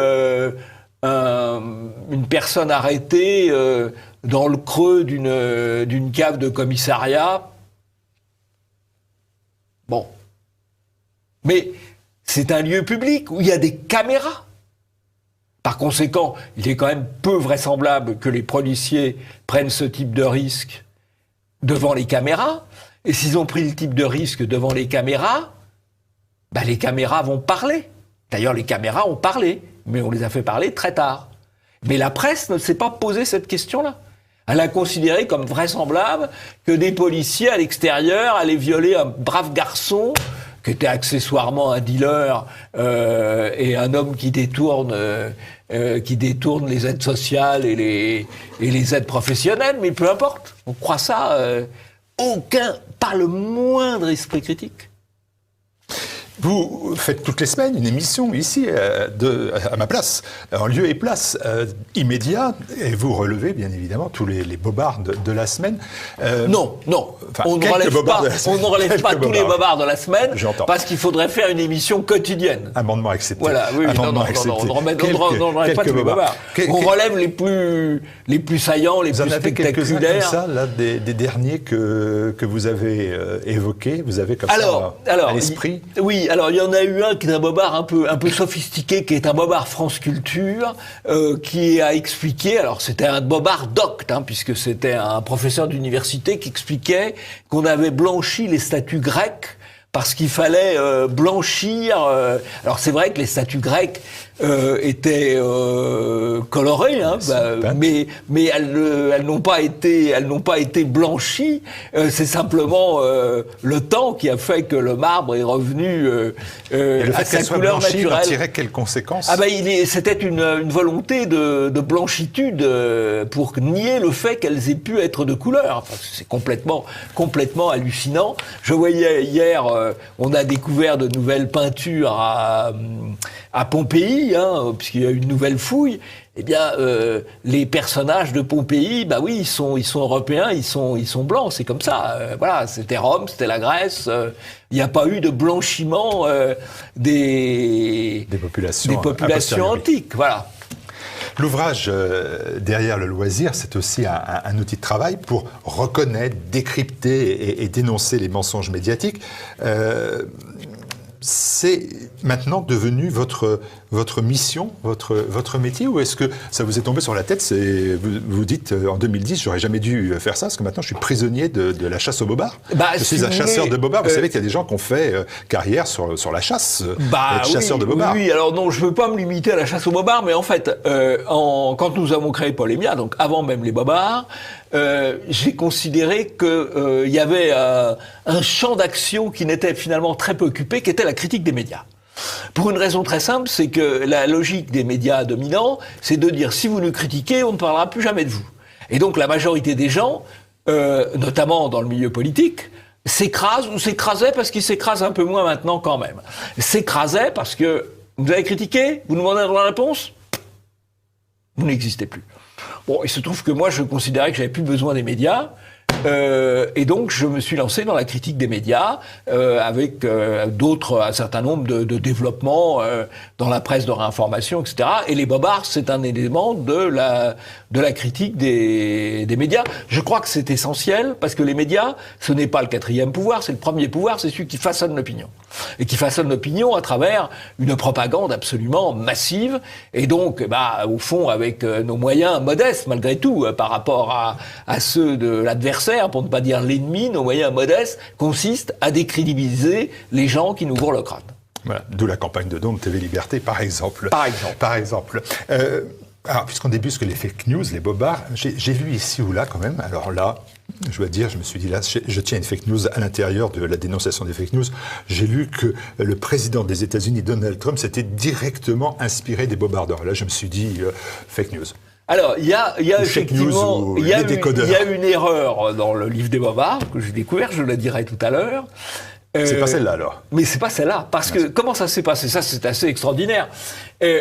une personne arrêtée dans le creux d'une cave de commissariat. Bon. Mais c'est un lieu public où il y a des caméras. Par conséquent, il est quand même peu vraisemblable que les policiers prennent ce type de risque devant les caméras. Et s'ils ont pris le type de risque devant les caméras, les caméras vont parler. D'ailleurs, les caméras ont parlé, mais on les a fait parler très tard. Mais la presse ne s'est pas posé cette question-là. Elle a considéré comme vraisemblable que des policiers à l'extérieur allaient violer un brave garçon qui était accessoirement un dealer et un homme qui détourne les aides sociales et les aides professionnelles, mais peu importe. On croit ça, pas le moindre esprit critique. Vous faites toutes les semaines une émission ici, à ma place, en lieu et place immédiat, et vous relevez bien évidemment tous les bobards de la semaine. Non, enfin, on ne relève pas tous les bobards de la semaine, parce qu'il faudrait faire une émission quotidienne. Amendement accepté. Voilà, oui, Amendement on ne relève pas tous les bobards. On relève les plus saillants, les plus spectaculaires. Vous en avez quelques-uns comme ça, là, des derniers que vous avez évoqués, vous avez comme ça à l'esprit. Oui, alors il y en a eu un qui est un bobard un peu sophistiqué, qui est un bobard France Culture, qui a expliqué, alors c'était un bobard docte, puisque c'était un professeur d'université qui expliquait qu'on avait blanchi les statues grecques parce qu'il fallait blanchir. Alors c'est vrai que les statues grecques étaient colorées, hein, mais elles n'ont pas été blanchies. C'est simplement le temps qui a fait que le marbre est revenu Et le fait à sa qu'elle soit couleur blanchie, il en naturelle. tirait quelles conséquences? C'était une volonté de blanchitude pour nier le fait qu'elles aient pu être de couleur. Enfin, c'est complètement hallucinant. Je voyais hier, on a découvert de nouvelles peintures à Pompéi, hein, puisqu'il y a eu une nouvelle fouille. Eh bien, les personnages de Pompéi, bah oui, ils sont européens, ils sont blancs, c'est comme ça. Voilà, c'était Rome, c'était la Grèce. Il n'y a pas eu de blanchiment des populations antiques. Voilà. L'ouvrage Derrière le loisir, c'est aussi un outil de travail pour reconnaître, décrypter et dénoncer les mensonges médiatiques. C'est maintenant devenu votre mission, votre métier, ou est-ce que ça vous est tombé sur la tête? Vous dites en 2010, j'aurais jamais dû faire ça, parce que maintenant je suis prisonnier de la chasse aux bobards. Je suis un chasseur de bobards. Vous savez qu'il y a des gens qui ont fait carrière sur la chasse, être chasseur de bobards. Oui, alors non, je veux pas me limiter à la chasse aux bobards, mais en fait, quand nous avons créé Polémia, donc avant même les bobards, j'ai considéré que il y avait un champ d'action qui n'était finalement très peu occupé, qui était la critique des médias. Pour une raison très simple, c'est que la logique des médias dominants, c'est de dire si vous nous critiquez, on ne parlera plus jamais de vous. Et donc la majorité des gens, notamment dans le milieu politique, s'écrasent ou s'écrasaient parce qu'ils s'écrasent un peu moins maintenant quand même. S'écrasaient parce que vous avez critiqué, vous nous demandez la réponse, vous n'existez plus. Bon, il se trouve que moi, je considérais que j'avais plus besoin des médias, et donc je me suis lancé dans la critique des médias avec un certain nombre de développements dans la presse de réinformation, etc. Et les bobards, c'est un élément de la critique des médias. Je crois que c'est essentiel parce que les médias, ce n'est pas le quatrième pouvoir, c'est le premier pouvoir, c'est celui qui façonne l'opinion. Et qui façonne l'opinion à travers une propagande absolument massive. Et donc, au fond, avec nos moyens modestes, malgré tout, par rapport à ceux de l'adversaire, pour ne pas dire l'ennemi, nos moyens modestes consistent à décrédibiliser les gens qui nous bourrent le crâne. Voilà, d'où la campagne de dons de TV Liberté, par exemple. Par exemple. Alors, puisqu'on débusque les fake news, les bobards, j'ai vu ici ou là quand même, alors là, je dois dire, je me suis dit là, je tiens une fake news à l'intérieur de la dénonciation des fake news. J'ai lu que le président des États-Unis, Donald Trump, s'était directement inspiré des bobardeurs. Là, je me suis dit, fake news. Alors, il y a effectivement, il y a une erreur dans le livre des bobards que j'ai découvert, je la dirai tout à l'heure. C'est pas celle-là, alors. Mais c'est pas celle-là, parce que comment ça s'est passé? Ça, c'est assez extraordinaire.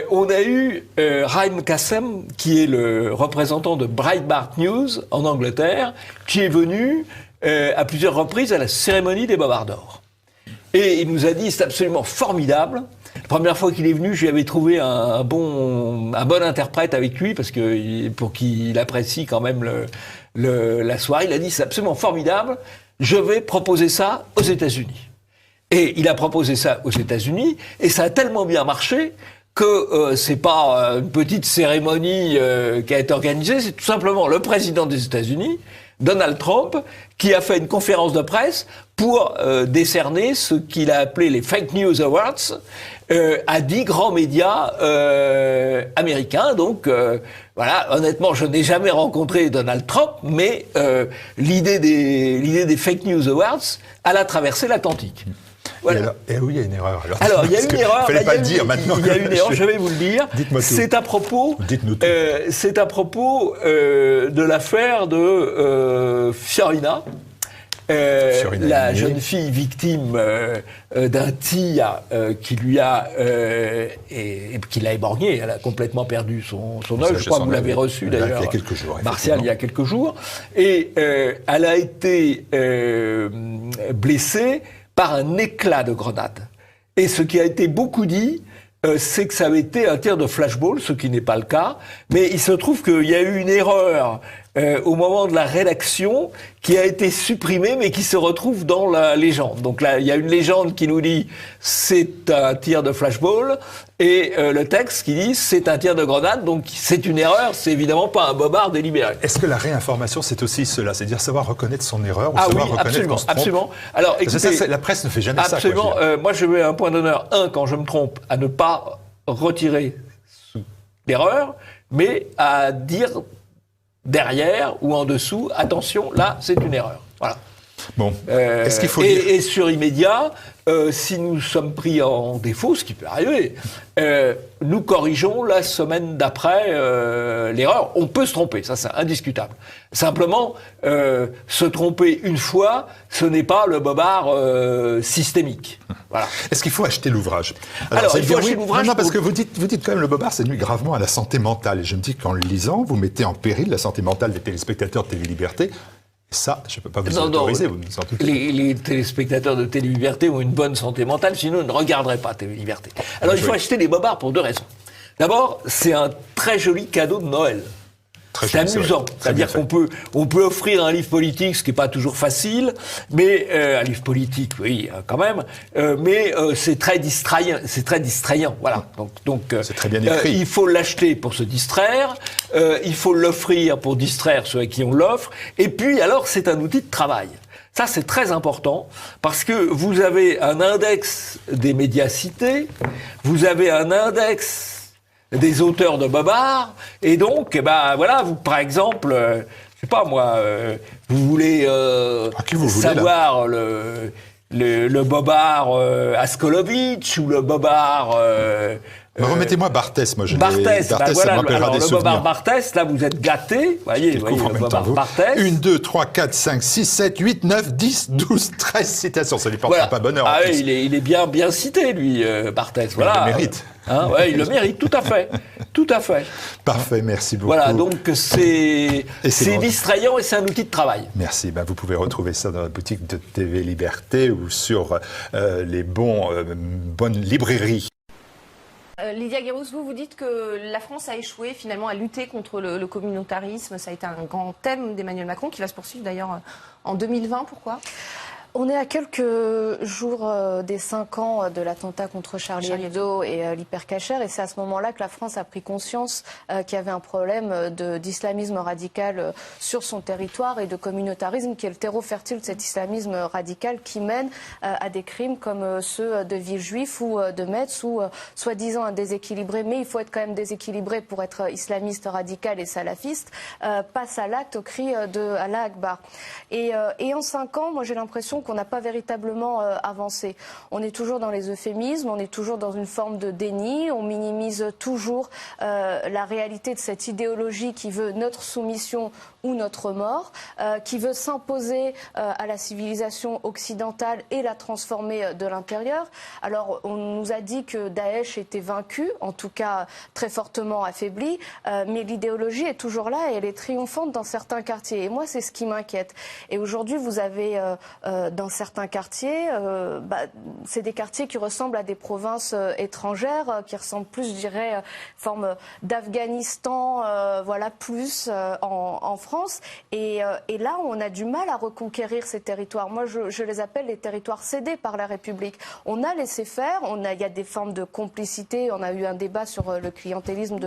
On a eu Raim Kassem, qui est le représentant de Breitbart News en Angleterre, qui est venu à plusieurs reprises à la cérémonie des bobards d'or. Et il nous a dit, c'est absolument formidable. La première fois qu'il est venu, je lui avais trouvé un bon interprète avec lui, parce que pour qu'il apprécie quand même la soirée. Il a dit, c'est absolument formidable. Je vais proposer ça aux États-Unis. Et il a proposé ça aux États-Unis, et ça a tellement bien marché que c'est pas une petite cérémonie qui a été organisée, c'est tout simplement le président des États-Unis, Donald Trump, qui a fait une conférence de presse pour décerner ce qu'il a appelé les Fake News Awards à 10 grands médias américains. Donc voilà, honnêtement, je n'ai jamais rencontré Donald Trump, mais l'idée des Fake News Awards, elle a traversé l'Atlantique. Voilà. Et oui, il y a une erreur. Alors, il y a une erreur. Fallait pas le dire maintenant. Il y a une erreur, je vais vous le dire. Dites-moi tout. C'est à propos de l'affaire de Fiorina. La jeune fille victime d'un tir qui lui a et qui l'a éborgnée. Elle a complètement perdu son œil. Je crois que vous l'avez reçu d'ailleurs, il y a quelques jours, Martial, il y a quelques jours. Et elle a été blessée par un éclat de grenade. Et ce qui a été beaucoup dit, c'est que ça avait été un tir de flashball, ce qui n'est pas le cas. Mais il se trouve qu'il y a eu une erreur au moment de la rédaction qui a été supprimée mais qui se retrouve dans la légende. Donc là, il y a une légende qui nous dit c'est un tir de flashball et le texte qui dit c'est un tir de grenade. Donc c'est une erreur, c'est évidemment pas un bobard délibéré. Est-ce que la réinformation, c'est aussi cela, c'est-à-dire savoir reconnaître son erreur ou Ah savoir oui, reconnaître absolument, qu'on se trompe? absolument. Alors, écoutez, la presse ne fait jamais absolument, ça. Absolument. Moi, je mets un point d'honneur, quand je me trompe, à ne pas retirer l'erreur, mais à dire derrière ou en dessous, attention, là, c'est une erreur. Voilà. Bon, est-ce qu'il faut et sur immédiat, si nous sommes pris en défaut, ce qui peut arriver, nous corrigeons la semaine d'après l'erreur. On peut se tromper, ça c'est indiscutable. Simplement, se tromper une fois, ce n'est pas le bobard systémique. Voilà. Est-ce qu'il faut acheter l'ouvrage? Alors il faut acheter l'ouvrage. Non, parce que vous dites quand même le bobard, ça nuit gravement à la santé mentale. Et je me dis qu'en le lisant, vous mettez en péril la santé mentale des téléspectateurs de Télé Liberté. Ça, je ne peux pas vous autoriser. Les téléspectateurs de Télé Liberté ont une bonne santé mentale, sinon ils ne regarderaient pas Télé Liberté. Alors il faut acheter des bobards pour deux raisons. D'abord, c'est un très joli cadeau de Noël. C'est amusant, c'est-à-dire qu'on peut offrir un livre politique, ce qui n'est pas toujours facile, mais un livre politique, oui, quand même, mais c'est très distrayant, voilà. Donc c'est très bien écrit. Il faut l'acheter pour se distraire, il faut l'offrir pour distraire ceux à qui on l'offre, et puis alors c'est un outil de travail. Ça, c'est très important, parce que vous avez un index des médias cités, vous avez un index des auteurs de bobards, et donc, voilà, vous, par exemple, je sais pas moi, vous voulez savoir le bobard Askolovitch ou le bobard... remettez-moi Barthès, moi je Barthès, Barthès, ça m'appellera des le souvenirs. bobard Barthès, là vous êtes gâtés, voyez le bobard Barthès. 1, 2, 3, 4, 5, 6, 7, 8, 9, 10, 12, 13 citations, ça lui portera pas bonheur. Ah oui, il est bien cité, lui, Barthès. Voilà. Il le mérite. Il le mérite, tout à fait. Tout à fait. Parfait, merci beaucoup. Voilà, donc c'est distrayant et c'est un outil de travail. Merci, vous pouvez retrouver ça dans la boutique de TV Liberté ou sur les bonnes librairies. Lydia Guérouz, vous dites que la France a échoué finalement à lutter contre le communautarisme. Ça a été un grand thème d'Emmanuel Macron qui va se poursuivre d'ailleurs en 2020. Pourquoi ? On est à quelques jours des 5 ans de l'attentat contre Charlie Hebdo et l'hypercacher, et c'est à ce moment-là que la France a pris conscience qu'il y avait un problème d'islamisme radical sur son territoire et de communautarisme qui est le terreau fertile de cet islamisme radical qui mène à des crimes comme ceux de Villejuif ou de Metz, où soi-disant un déséquilibré, mais il faut être quand même déséquilibré pour être islamiste radical et salafiste, passe à l'acte au cri de Allah Akbar. Et en 5 ans, moi j'ai l'impression qu'on n'a pas véritablement avancé. On est toujours dans les euphémismes, on est toujours dans une forme de déni, on minimise toujours la réalité de cette idéologie qui veut notre soumission ou notre mort, qui veut s'imposer à la civilisation occidentale et la transformer de l'intérieur. Alors on nous a dit que Daesh était vaincu, en tout cas très fortement affaibli, mais l'idéologie est toujours là et elle est triomphante dans certains quartiers. Et moi c'est ce qui m'inquiète. Et aujourd'hui vous avez dans certains quartiers, c'est des quartiers qui ressemblent à des provinces étrangères, qui ressemblent plus, je dirais, forme d'Afghanistan, plus en France. Et là, on a du mal à reconquérir ces territoires. Moi, je les appelle les territoires cédés par la République. On a laissé faire, il y a des formes de complicité. On a eu un débat sur le clientélisme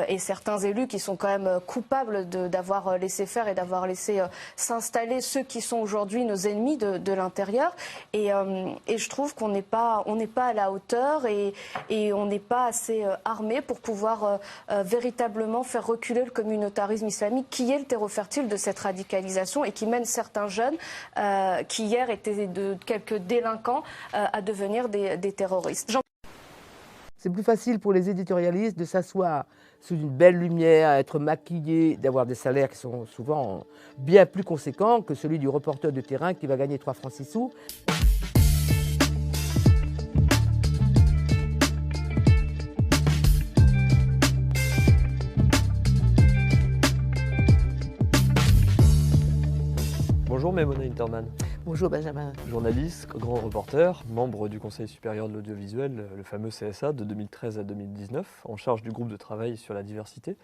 et certains élus qui sont quand même coupables d'avoir laissé faire et d'avoir laissé s'installer ceux qui sont aujourd'hui nos ennemis de l'intérieur, et je trouve qu'on n'est pas à la hauteur et on n'est pas assez armé pour pouvoir véritablement faire reculer le communautarisme islamique qui est le terreau fertile de cette radicalisation et qui mène certains jeunes qui hier étaient quelques délinquants à devenir des terroristes. C'est plus facile pour les éditorialistes de s'asseoir sous une belle lumière, à être maquillés, d'avoir des salaires qui sont souvent bien plus conséquents que celui du reporter de terrain qui va gagner 3 francs 6 sous. Bonjour Maïmouna Interman. Bonjour Benjamin. Journaliste, grand reporter, membre du Conseil supérieur de l'audiovisuel, le fameux CSA de 2013 à 2019, en charge du groupe de travail sur la diversité.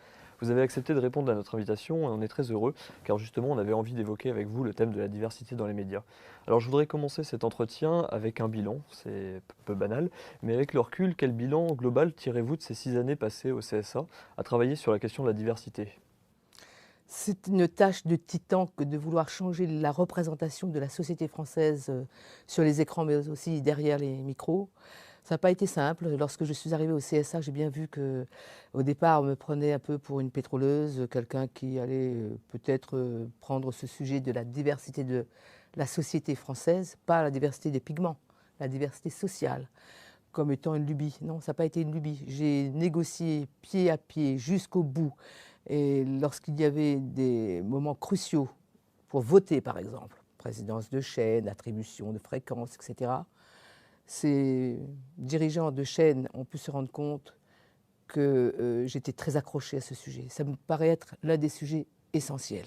Vous avez accepté de répondre à notre invitation et on est très heureux car justement on avait envie d'évoquer avec vous le thème de la diversité dans les médias. Alors je voudrais commencer cet entretien avec un bilan, c'est un peu banal, mais avec le recul, quel bilan global tirez-vous de ces 6 années passées au CSA à travailler sur la question de la diversité ? C'est une tâche de titan que de vouloir changer la représentation de la société française sur les écrans, mais aussi derrière les micros. Ça n'a pas été simple. Lorsque je suis arrivée au CSA, j'ai bien vu qu'au départ, on me prenait un peu pour une pétroleuse, quelqu'un qui allait peut-être prendre ce sujet de la diversité de la société française, pas la diversité des pigments, la diversité sociale, comme étant une lubie. Non, ça n'a pas été une lubie. J'ai négocié pied à pied jusqu'au bout. Et lorsqu'il y avait des moments cruciaux pour voter, par exemple, présidence de chaîne, attribution de fréquences, etc., ces dirigeants de chaîne ont pu se rendre compte que j'étais très accrochée à ce sujet. Ça me paraît être l'un des sujets essentiels.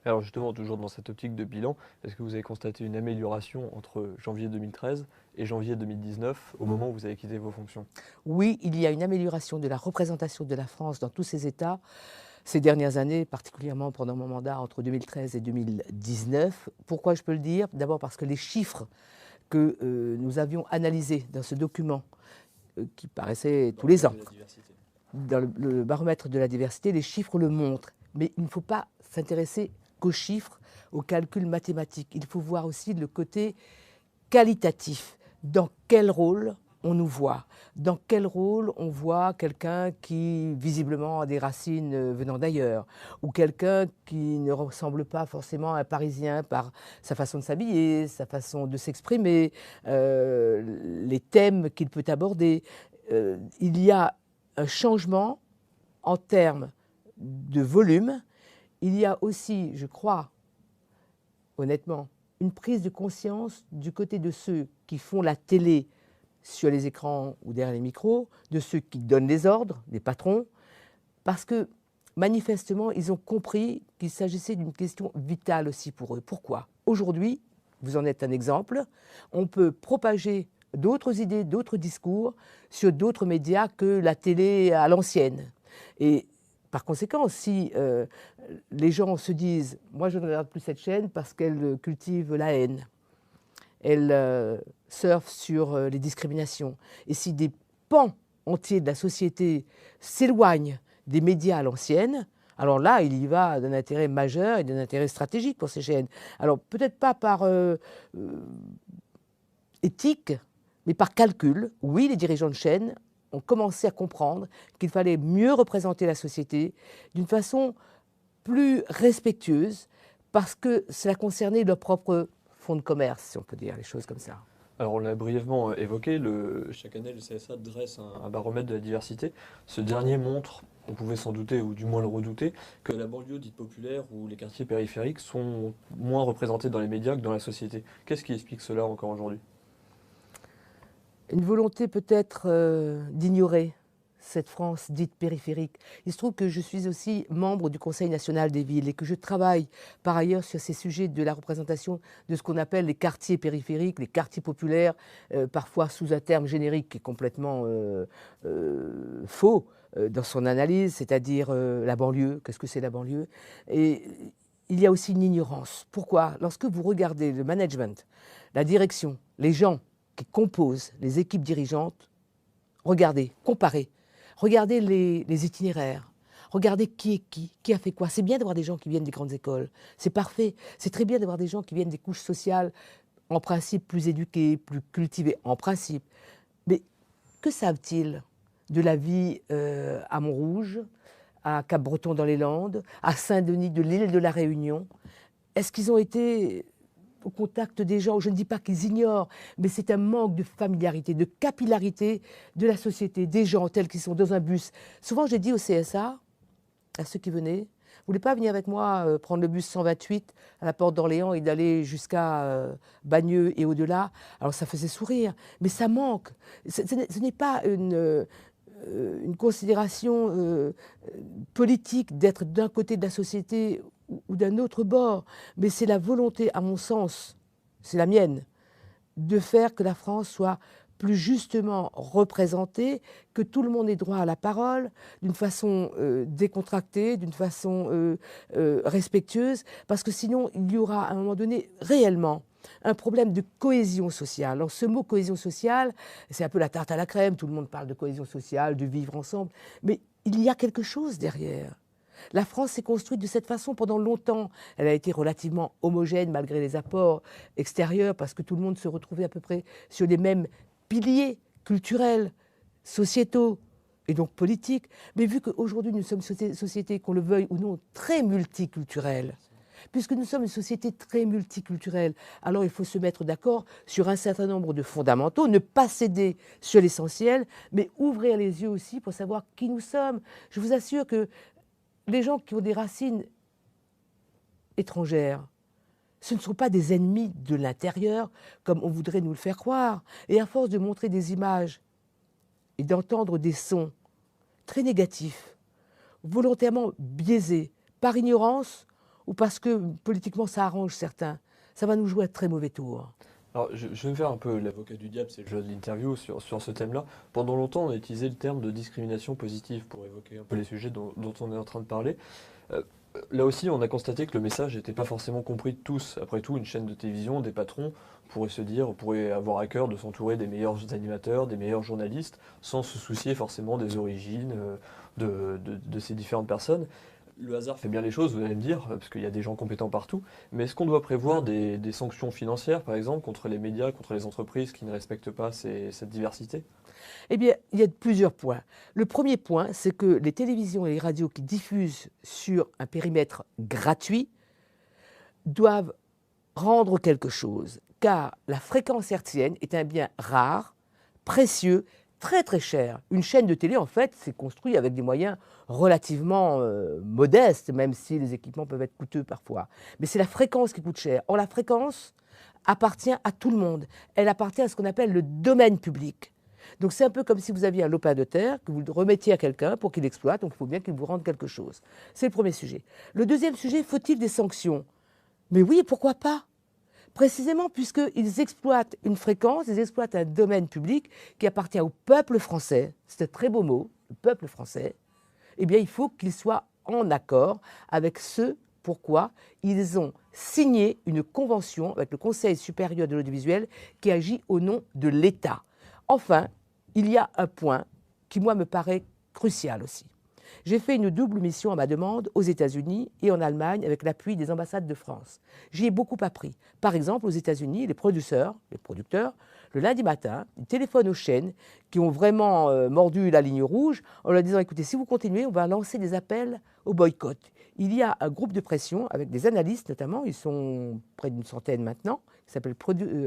Alors justement, toujours dans cette optique de bilan, est-ce que vous avez constaté une amélioration entre janvier 2013 et janvier 2019, au moment où vous avez quitté vos fonctions ? Oui, il y a une amélioration de la représentation de la France dans tous ces États ces dernières années, particulièrement pendant mon mandat entre 2013 et 2019. Pourquoi je peux le dire ? D'abord parce que les chiffres que nous avions analysés dans ce document, qui paraissait tous les ans, dans le baromètre de la diversité, les chiffres le montrent. Mais il ne faut pas s'intéresser qu'aux chiffres, aux calculs mathématiques. Il faut voir aussi le côté qualitatif. Dans quel rôle on nous voit? Dans quel rôle on voit quelqu'un qui, visiblement, a des racines venant d'ailleurs, ou quelqu'un qui ne ressemble pas forcément à un Parisien par sa façon de s'habiller, sa façon de s'exprimer, les thèmes qu'il peut aborder. Il y a un changement en termes de volume. Il y a aussi, je crois, honnêtement, une prise de conscience du côté de ceux qui font la télé sur les écrans ou derrière les micros, de ceux qui donnent les ordres, des patrons, parce que manifestement, ils ont compris qu'il s'agissait d'une question vitale aussi pour eux. Pourquoi ? Aujourd'hui, vous en êtes un exemple, on peut propager d'autres idées, d'autres discours sur d'autres médias que la télé à l'ancienne. Et par conséquent, si les gens se disent « moi je ne regarde plus cette chaîne parce qu'elle cultive la haine », elle surfe sur les discriminations. Et si des pans entiers de la société s'éloignent des médias à l'ancienne, alors là, il y va d'un intérêt majeur et d'un intérêt stratégique pour ces chaînes. Alors peut-être pas par éthique, mais par calcul. Oui, les dirigeants de chaînes ont commencé à comprendre qu'il fallait mieux représenter la société d'une façon plus respectueuse, parce que cela concernait leur propre fonds de commerce, si on peut dire les choses comme ça. Alors on l'a brièvement évoqué, chaque année le CSA dresse un baromètre de la diversité. Ce dernier montre, on pouvait s'en douter ou du moins le redouter, que la banlieue dite populaire ou les quartiers périphériques sont moins représentés dans les médias que dans la société. Qu'est-ce qui explique cela encore aujourd'hui ? Une volonté peut-être d'ignorer cette France dite périphérique. Il se trouve que je suis aussi membre du Conseil national des villes et que je travaille par ailleurs sur ces sujets de la représentation de ce qu'on appelle les quartiers périphériques, les quartiers populaires, parfois sous un terme générique qui est complètement faux dans son analyse, c'est-à-dire la banlieue. Qu'est-ce que c'est la banlieue ? Et il y a aussi une ignorance. Pourquoi ? Lorsque vous regardez le management, la direction, les gens qui composent les équipes dirigeantes, regardez, comparez. Regardez les itinéraires, regardez qui est qui a fait quoi. C'est bien d'avoir des gens qui viennent des grandes écoles, c'est parfait. C'est très bien d'avoir des gens qui viennent des couches sociales, en principe plus éduquées, plus cultivées, en principe. Mais que savent-ils de la vie à Montrouge, à Cap-Breton dans les Landes, à Saint-Denis de l'île de la Réunion? Est-ce qu'ils ont été au contact des gens? Je ne dis pas qu'ils ignorent, mais c'est un manque de familiarité, de capillarité de la société, des gens tels qu'ils sont dans un bus. Souvent, j'ai dit au CSA, à ceux qui venaient, vous voulez pas venir avec moi prendre le bus 128 à la porte d'Orléans et d'aller jusqu'à Bagneux et au-delà? Alors ça faisait sourire, mais ça manque. Ce n'est pas une considération politique d'être d'un côté de la société ou d'un autre bord, mais c'est la volonté, à mon sens, c'est la mienne, de faire que la France soit plus justement représenter, que tout le monde ait droit à la parole, d'une façon décontractée, d'une façon respectueuse, parce que sinon, il y aura à un moment donné réellement un problème de cohésion sociale. Alors ce mot cohésion sociale, c'est un peu la tarte à la crème, tout le monde parle de cohésion sociale, de vivre ensemble, mais il y a quelque chose derrière. La France s'est construite de cette façon pendant longtemps. Elle a été relativement homogène malgré les apports extérieurs parce que tout le monde se retrouvait à peu près sur les mêmes piliers culturels, sociétaux et donc politiques. Mais vu qu'aujourd'hui nous sommes une société, qu'on le veuille ou non, très multiculturelle, puisque nous sommes une société très multiculturelle, alors il faut se mettre d'accord sur un certain nombre de fondamentaux, ne pas céder sur l'essentiel, mais ouvrir les yeux aussi pour savoir qui nous sommes. Je vous assure que les gens qui ont des racines étrangères, ce ne sont pas des ennemis de l'intérieur, comme on voudrait nous le faire croire. Et à force de montrer des images et d'entendre des sons très négatifs, volontairement biaisés, par ignorance ou parce que politiquement ça arrange certains, ça va nous jouer un très mauvais tour. Alors, je vais me faire un peu l'avocat du diable, c'est le jeu de l'interview sur ce thème-là. Pendant longtemps, on a utilisé le terme de discrimination positive pour évoquer un peu les sujets dont on est en train de parler. Là aussi, on a constaté que le message n'était pas forcément compris de tous. Après tout, une chaîne de télévision, des patrons pourraient avoir à cœur de s'entourer des meilleurs animateurs, des meilleurs journalistes, sans se soucier forcément des origines de ces différentes personnes. Le hasard fait bien les choses, vous allez me dire, parce qu'il y a des gens compétents partout, mais est-ce qu'on doit prévoir des sanctions financières, par exemple, contre les médias, contre les entreprises qui ne respectent pas cette diversité ? Eh bien, il y a plusieurs points. Le premier point, c'est que les télévisions et les radios qui diffusent sur un périmètre gratuit doivent rendre quelque chose, car la fréquence hertzienne est un bien rare, précieux, très très cher. Une chaîne de télé, en fait, c'est construit avec des moyens relativement modestes, même si les équipements peuvent être coûteux parfois. Mais c'est la fréquence qui coûte cher. Or, la fréquence appartient à tout le monde. Elle appartient à ce qu'on appelle le domaine public. Donc c'est un peu comme si vous aviez un lopin de terre que vous le remettiez à quelqu'un pour qu'il l'exploite, donc il faut bien qu'il vous rende quelque chose. C'est le premier sujet. Le deuxième sujet, faut-il des sanctions ? Mais oui, pourquoi pas ? Précisément puisqu'ils exploitent une fréquence, ils exploitent un domaine public qui appartient au peuple français, c'est un très beau mot, le peuple français, eh bien il faut qu'ils soient en accord avec ce pourquoi ils ont signé une convention avec le Conseil supérieur de l'audiovisuel qui agit au nom de l'État. Enfin, il y a un point qui, moi, me paraît crucial aussi. J'ai fait une double mission à ma demande aux États-Unis et en Allemagne avec l'appui des ambassades de France. J'y ai beaucoup appris. Par exemple, aux États-Unis, les producteurs, le lundi matin, ils téléphonent aux chaînes qui ont vraiment mordu la ligne rouge en leur disant « Écoutez, si vous continuez, on va lancer des appels au boycott ». Il y a un groupe de pression avec des analystes notamment, ils sont près d'une centaine maintenant, qui s'appelle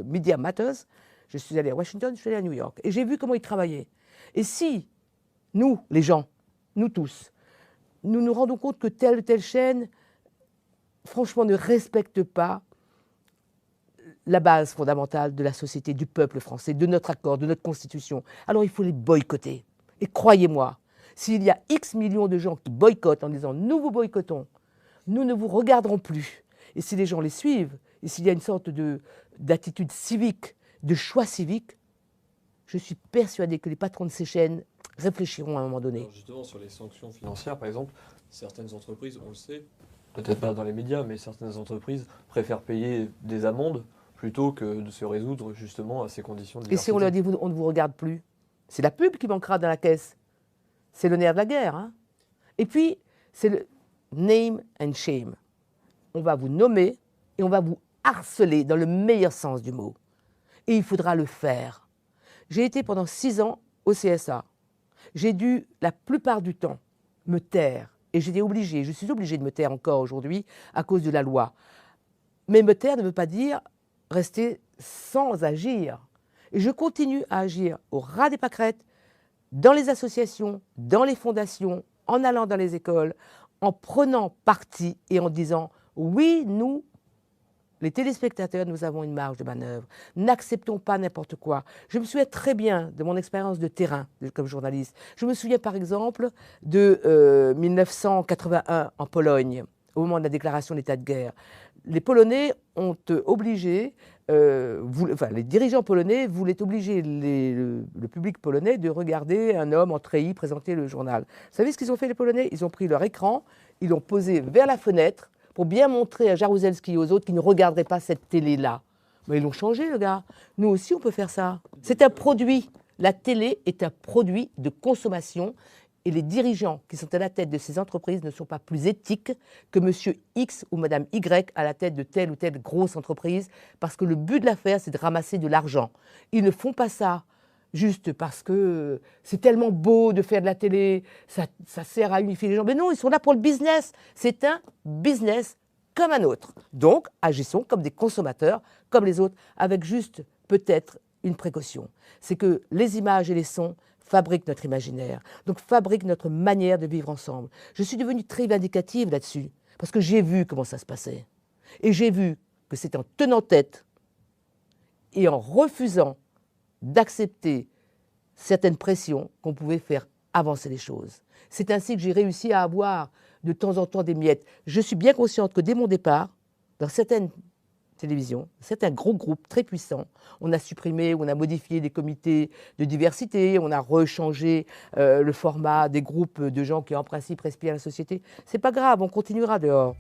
Media Matters. Je suis allé à Washington, je suis allé à New York et j'ai vu comment ils travaillaient. Et si nous, les gens, nous tous, nous nous rendons compte que telle ou telle chaîne, franchement, ne respecte pas la base fondamentale de la société, du peuple français, de notre accord, de notre constitution, alors il faut les boycotter. Et croyez-moi, s'il y a X millions de gens qui boycottent en disant « nous vous boycottons, nous ne vous regarderons plus », et si les gens les suivent, et s'il y a une sorte d'attitude civique, de choix civique, je suis persuadée que les patrons de ces chaînes réfléchiront à un moment donné. Alors justement, sur les sanctions financières, par exemple, certaines entreprises, on le sait, peut-être pas dans les médias, mais certaines entreprises préfèrent payer des amendes plutôt que de se résoudre justement à ces conditions de diversité. Et si on leur dit on ne vous regarde plus, c'est la pub qui manquera dans la caisse. C'est le nerf de la guerre. Hein. Et puis, c'est le name and shame. On va vous nommer et on va vous harceler dans le meilleur sens du mot. Et il faudra le faire. J'ai été pendant 6 ans au CSA. J'ai dû, la plupart du temps, me taire. Et j'étais obligée, je suis obligée de me taire encore aujourd'hui à cause de la loi. Mais me taire ne veut pas dire rester sans agir. Et je continue à agir au ras des pâquerettes, dans les associations, dans les fondations, en allant dans les écoles, en prenant parti et en disant « oui, nous, les téléspectateurs, nous avons une marge de manœuvre. N'acceptons pas n'importe quoi. » Je me souviens très bien de mon expérience de terrain comme journaliste. Je me souviens par exemple de 1981 en Pologne, au moment de la déclaration d'état de guerre. Les Polonais ont obligé les dirigeants polonais voulaient obliger le public polonais de regarder un homme en treillis présenter le journal. Vous savez ce qu'ils ont fait les Polonais? Ils ont pris leur écran, ils l'ont posé vers la fenêtre pour bien montrer à Jaruzelski et aux autres qu'ils ne regarderaient pas cette télé-là. Mais ils l'ont changé, le gars. Nous aussi, on peut faire ça. C'est un produit. La télé est un produit de consommation. Et les dirigeants qui sont à la tête de ces entreprises ne sont pas plus éthiques que monsieur X ou madame Y à la tête de telle ou telle grosse entreprise, parce que le but de l'affaire, c'est de ramasser de l'argent. Ils ne font pas ça juste parce que c'est tellement beau de faire de la télé, ça sert à unifier les gens. Mais non, ils sont là pour le business. C'est un business comme un autre. Donc, agissons comme des consommateurs, comme les autres, avec juste peut-être une précaution. C'est que les images et les sons fabriquent notre imaginaire, donc fabriquent notre manière de vivre ensemble. Je suis devenue très vindicative là-dessus, parce que j'ai vu comment ça se passait. Et j'ai vu que c'est en tenant tête et en refusant d'accepter certaines pressions qu'on pouvait faire avancer les choses. C'est ainsi que j'ai réussi à avoir de temps en temps des miettes. Je suis bien consciente que dès mon départ, dans certaines télévision, c'est un gros groupe très puissant. On a supprimé, on a modifié des comités de diversité, on a rechangé le format des groupes de gens qui en principe respirent la société. C'est pas grave, on continuera dehors.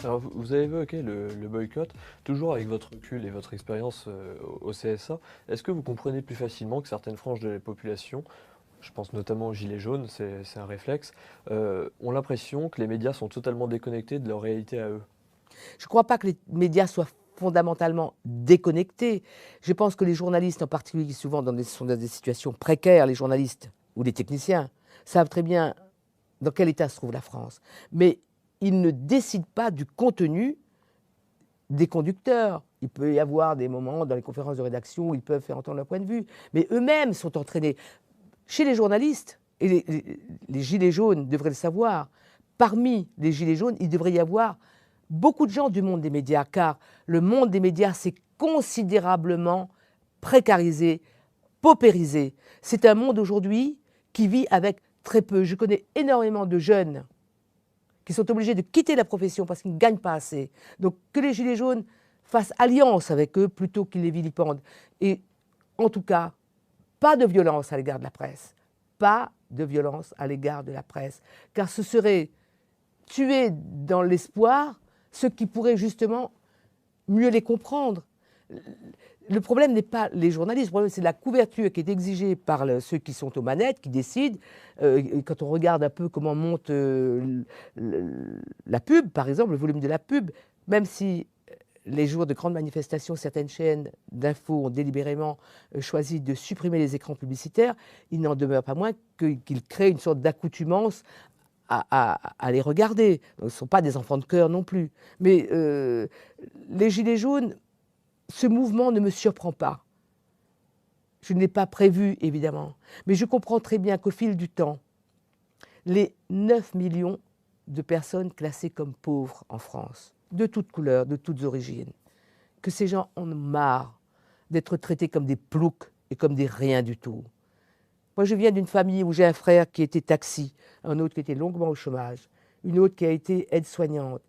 Alors, vous avez évoqué le boycott, toujours avec votre recul et votre expérience au CSA. Est-ce que vous comprenez plus facilement que certaines franges de la population, je pense notamment aux Gilets jaunes, c'est un réflexe, ont l'impression que les médias sont totalement déconnectés de leur réalité à eux? Je ne crois pas que les médias soient fondamentalement déconnectés. Je pense que les journalistes, en particulier souvent sont dans des situations précaires, les journalistes ou les techniciens, savent très bien dans quel état se trouve la France. Mais ils ne décident pas du contenu des conducteurs. Il peut y avoir des moments dans les conférences de rédaction où ils peuvent faire entendre leur point de vue, mais eux-mêmes sont entraînés. Chez les journalistes, et les Gilets jaunes devraient le savoir, parmi les Gilets jaunes, il devrait y avoir beaucoup de gens du monde des médias, car le monde des médias s'est considérablement précarisé, paupérisé. C'est un monde aujourd'hui qui vit avec très peu. Je connais énormément de jeunes qui sont obligés de quitter la profession parce qu'ils ne gagnent pas assez. Donc que les Gilets jaunes fassent alliance avec eux plutôt qu'ils les vilipendent. Et en tout cas, pas de violence à l'égard de la presse. Pas de violence à l'égard de la presse. Car ce serait tuer dans l'espoir ceux qui pourraient justement mieux les comprendre. Le problème n'est pas les journalistes, le problème c'est la couverture qui est exigée par ceux qui sont aux manettes, qui décident. Quand on regarde un peu comment monte la pub, par exemple, le volume de la pub, même si les jours de grandes manifestations, certaines chaînes d'infos ont délibérément choisi de supprimer les écrans publicitaires, il n'en demeure pas moins qu'ils créent une sorte d'accoutumance à les regarder. Donc, ce ne sont pas des enfants de cœur non plus. Mais les Gilets jaunes, ce mouvement ne me surprend pas. Je ne l'ai pas prévu, évidemment. Mais je comprends très bien qu'au fil du temps, les 9 millions de personnes classées comme pauvres en France, de toutes couleurs, de toutes origines, que ces gens en ont marre d'être traités comme des ploucs et comme des rien du tout. Moi, je viens d'une famille où j'ai un frère qui était taxi, un autre qui était longuement au chômage, une autre qui a été aide-soignante,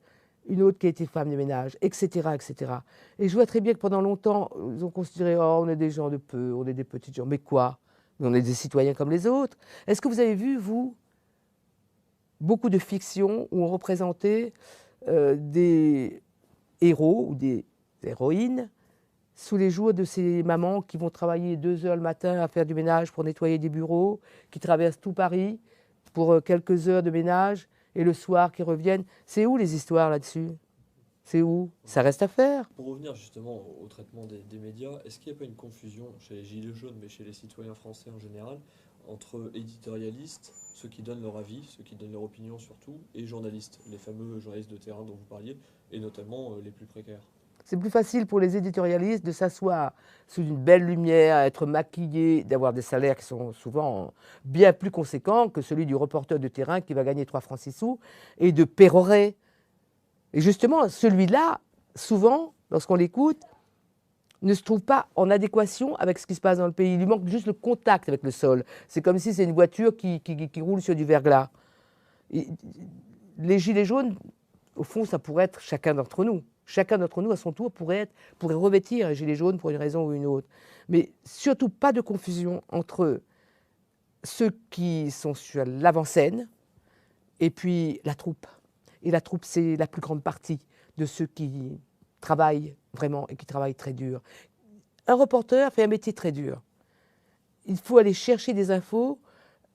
une autre qui a été femme de ménage, etc., etc. Et je vois très bien que pendant longtemps, ils ont considéré « Oh, on est des gens de peu, on est des petits gens. » Mais quoi? Mais on est des citoyens comme les autres. Est-ce que vous avez vu, vous, beaucoup de fictions où on représentait des héros ou des héroïnes sous les jours de ces mamans qui vont travailler 2 heures le matin à faire du ménage pour nettoyer des bureaux, qui traversent tout Paris pour quelques heures de ménage et le soir qui reviennent. C'est où les histoires là-dessus? C'est où? Ça reste à faire. Pour revenir justement au traitement des médias, est-ce qu'il n'y a pas une confusion chez les Gilets jaunes, mais chez les citoyens français en général, entre éditorialistes, ceux qui donnent leur avis, ceux qui donnent leur opinion surtout, et journalistes, les fameux journalistes de terrain dont vous parliez, et notamment les plus précaires? C'est plus facile pour les éditorialistes de s'asseoir sous une belle lumière, être maquillés, d'avoir des salaires qui sont souvent bien plus conséquents que celui du reporter de terrain qui va gagner 3 francs 6 sous, et de pérorer. Et justement, celui-là, souvent, lorsqu'on l'écoute, ne se trouve pas en adéquation avec ce qui se passe dans le pays. Il lui manque juste le contact avec le sol. C'est comme si c'est une voiture qui roule sur du verglas. les gilets jaunes, au fond, ça pourrait être chacun d'entre nous. Chacun d'entre nous, à son tour, pourrait revêtir un gilet jaune pour une raison ou une autre. Mais surtout pas de confusion entre ceux qui sont sur l'avant-scène et puis la troupe. Et la troupe, c'est la plus grande partie de ceux qui travaillent vraiment et qui travaillent très dur. Un reporter fait un métier très dur. Il faut aller chercher des infos,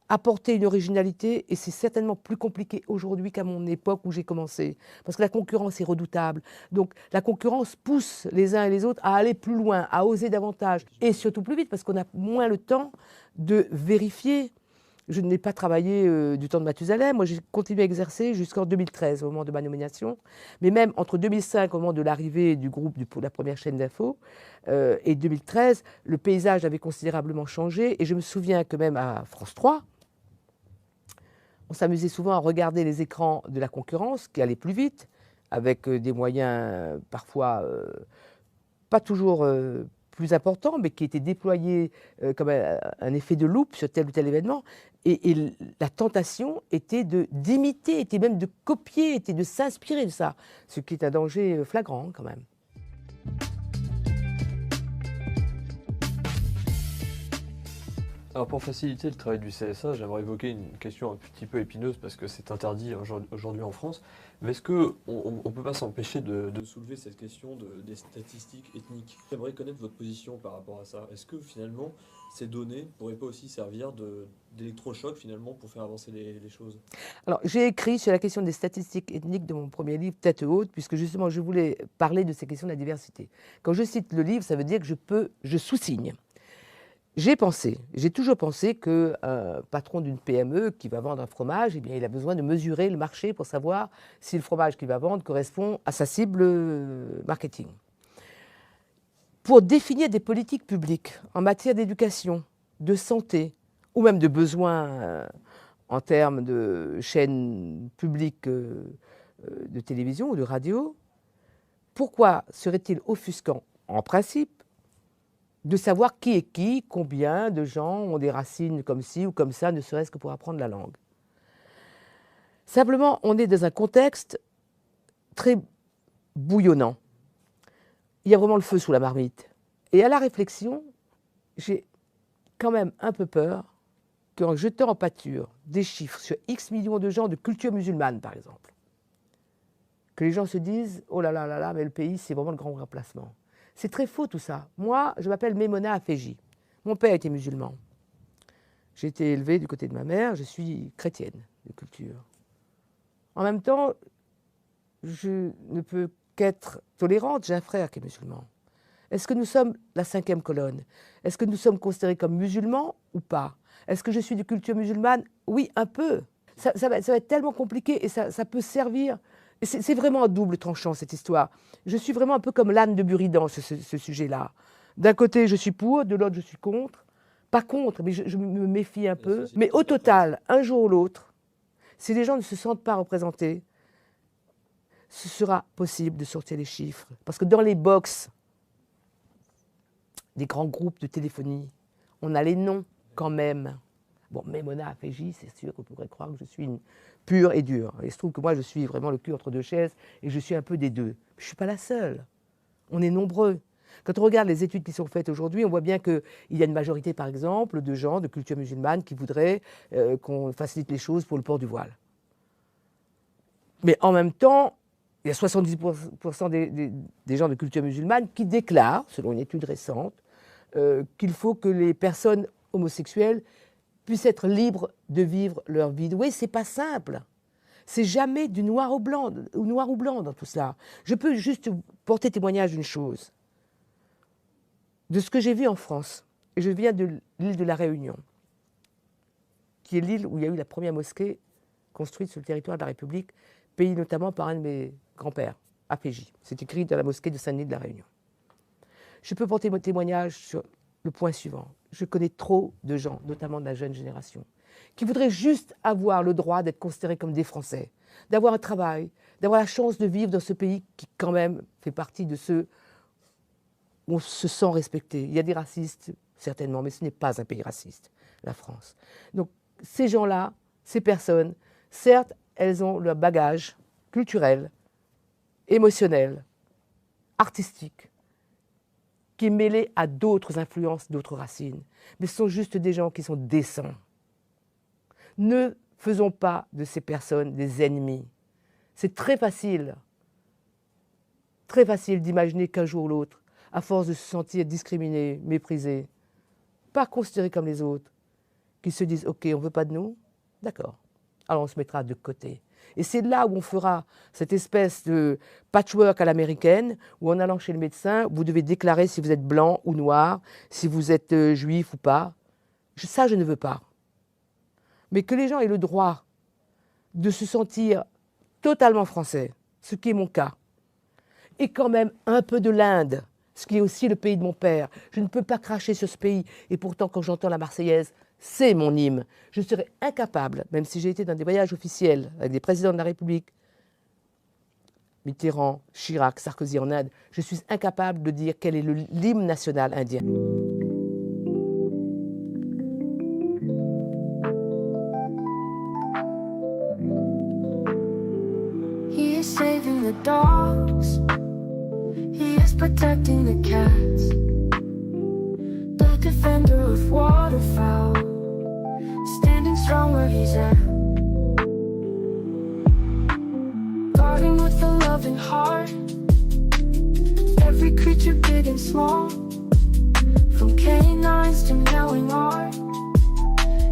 apporter une originalité, et c'est certainement plus compliqué aujourd'hui qu'à mon époque où j'ai commencé. Parce que la concurrence est redoutable. Donc la concurrence pousse les uns et les autres à aller plus loin, à oser davantage, et surtout plus vite, parce qu'on a moins le temps de vérifier. Je n'ai pas travaillé du temps de Mathusalem. Moi, j'ai continué à exercer jusqu'en 2013, au moment de ma nomination. Mais même entre 2005, au moment de l'arrivée du groupe pour la première chaîne d'info, et 2013, le paysage avait considérablement changé. Et je me souviens que même à France 3, on s'amusait souvent à regarder les écrans de la concurrence, qui allaient plus vite, avec des moyens parfois pas toujours plus importants, mais qui étaient déployés comme un effet de loupe sur tel ou tel événement. Et la tentation était d'imiter, était même de copier, était de s'inspirer de ça, ce qui est un danger flagrant quand même. Alors pour faciliter le travail du CSA, j'aimerais évoquer une question un petit peu épineuse parce que c'est interdit aujourd'hui en France. Mais est-ce qu'on ne peut pas s'empêcher de soulever cette question des statistiques ethniques? J'aimerais connaître votre position par rapport à ça. Est-ce que finalement ces données ne pourraient pas aussi servir d'électrochoc finalement pour faire avancer les choses? Alors j'ai écrit sur la question des statistiques ethniques de mon premier livre, Tête haute, puisque justement je voulais parler de ces questions de la diversité. Quand je cite le livre, ça veut dire que je sous-signe. J'ai toujours pensé qu'un patron d'une PME qui va vendre un fromage, eh bien, il a besoin de mesurer le marché pour savoir si le fromage qu'il va vendre correspond à sa cible marketing. Pour définir des politiques publiques en matière d'éducation, de santé ou même de besoins en termes de chaînes publiques de télévision ou de radio, pourquoi serait-il offusquant, en principe, de savoir qui est qui, combien de gens ont des racines comme ci ou comme ça, ne serait-ce que pour apprendre la langue. Simplement, on est dans un contexte très bouillonnant. Il y a vraiment le feu sous la marmite. Et à la réflexion, j'ai quand même un peu peur qu'en jetant en pâture des chiffres sur X millions de gens de culture musulmane, par exemple, que les gens se disent « Oh là là là là, mais le pays, c'est vraiment le grand remplacement ». C'est très faux tout ça. Moi, je m'appelle Memona Afeji. Mon père était musulman. J'ai été élevée du côté de ma mère, je suis chrétienne de culture. En même temps, je ne peux qu'être tolérante, j'ai un frère qui est musulman. Est-ce que nous sommes la 5e colonne? Est-ce que nous sommes considérés comme musulmans ou pas? Est-ce que je suis de culture musulmane? Oui, un peu. Ça va être tellement compliqué et ça peut servir... C'est vraiment un double tranchant, cette histoire. Je suis vraiment un peu comme l'âne de Buridan, ce sujet-là. D'un côté, je suis pour, de l'autre, je suis contre. Pas contre, mais je me méfie un peu. Mais au total, un jour ou l'autre, si les gens ne se sentent pas représentés, ce sera possible de sortir les chiffres. Parce que dans les box des grands groupes de téléphonie, on a les noms quand même. Bon, Memona Afeji, c'est sûr qu'on pourrait croire que je suis une pure et dure. Il se trouve que moi, je suis vraiment le cul entre deux chaises et je suis un peu des deux. Je ne suis pas la seule. On est nombreux. Quand on regarde les études qui sont faites aujourd'hui, on voit bien qu'il y a une majorité, par exemple, de gens de culture musulmane qui voudraient qu'on facilite les choses pour le port du voile. Mais en même temps, il y a 70% des gens de culture musulmane qui déclarent, selon une étude récente, qu'il faut que les personnes homosexuelles puissent être libres de vivre leur vie. Oui, c'est pas simple. C'est jamais du noir au blanc dans tout cela. Je peux juste porter témoignage d'une chose, de ce que j'ai vu en France. Et je viens de l'île de la Réunion, qui est l'île où il y a eu la première mosquée construite sur le territoire de la République, payée notamment par un de mes grands-pères, Afeji. C'est écrit dans la mosquée de Saint-Denis de la Réunion. Je peux porter mon témoignage sur le point suivant. Je connais trop de gens, notamment de la jeune génération, qui voudraient juste avoir le droit d'être considérés comme des Français, d'avoir un travail, d'avoir la chance de vivre dans ce pays qui, quand même, fait partie de ceux où on se sent respecté. Il y a des racistes, certainement, mais ce n'est pas un pays raciste, la France. Donc, ces gens-là, ces personnes, certes, elles ont leur bagage culturel, émotionnel, artistique, qui est mêlé à d'autres influences, d'autres racines. Mais ce sont juste des gens qui sont décents. Ne faisons pas de ces personnes des ennemis. C'est très facile d'imaginer qu'un jour ou l'autre, à force de se sentir discriminé, méprisé, pas considéré comme les autres, qu'ils se disent « Ok, on ne veut pas de nous, d'accord, alors on se mettra de côté ». Et c'est là où on fera cette espèce de patchwork à l'américaine, où en allant chez le médecin, vous devez déclarer si vous êtes blanc ou noir, si vous êtes juif ou pas. Ça, je ne veux pas. Mais que les gens aient le droit de se sentir totalement français, ce qui est mon cas, et quand même un peu de l'Inde, ce qui est aussi le pays de mon père. Je ne peux pas cracher sur ce pays. Et pourtant, quand j'entends la Marseillaise, c'est mon hymne. Je serais incapable, même si j'ai été dans des voyages officiels avec des présidents de la République, Mitterrand, Chirac, Sarkozy en Inde, je suis incapable de dire quel est l'hymne national indien. He is saving the dogs. He is protecting the cats. The defender of waterfowl, standing strong where he's at. Guarding with a loving heart every creature big and small, from canines to meowing art.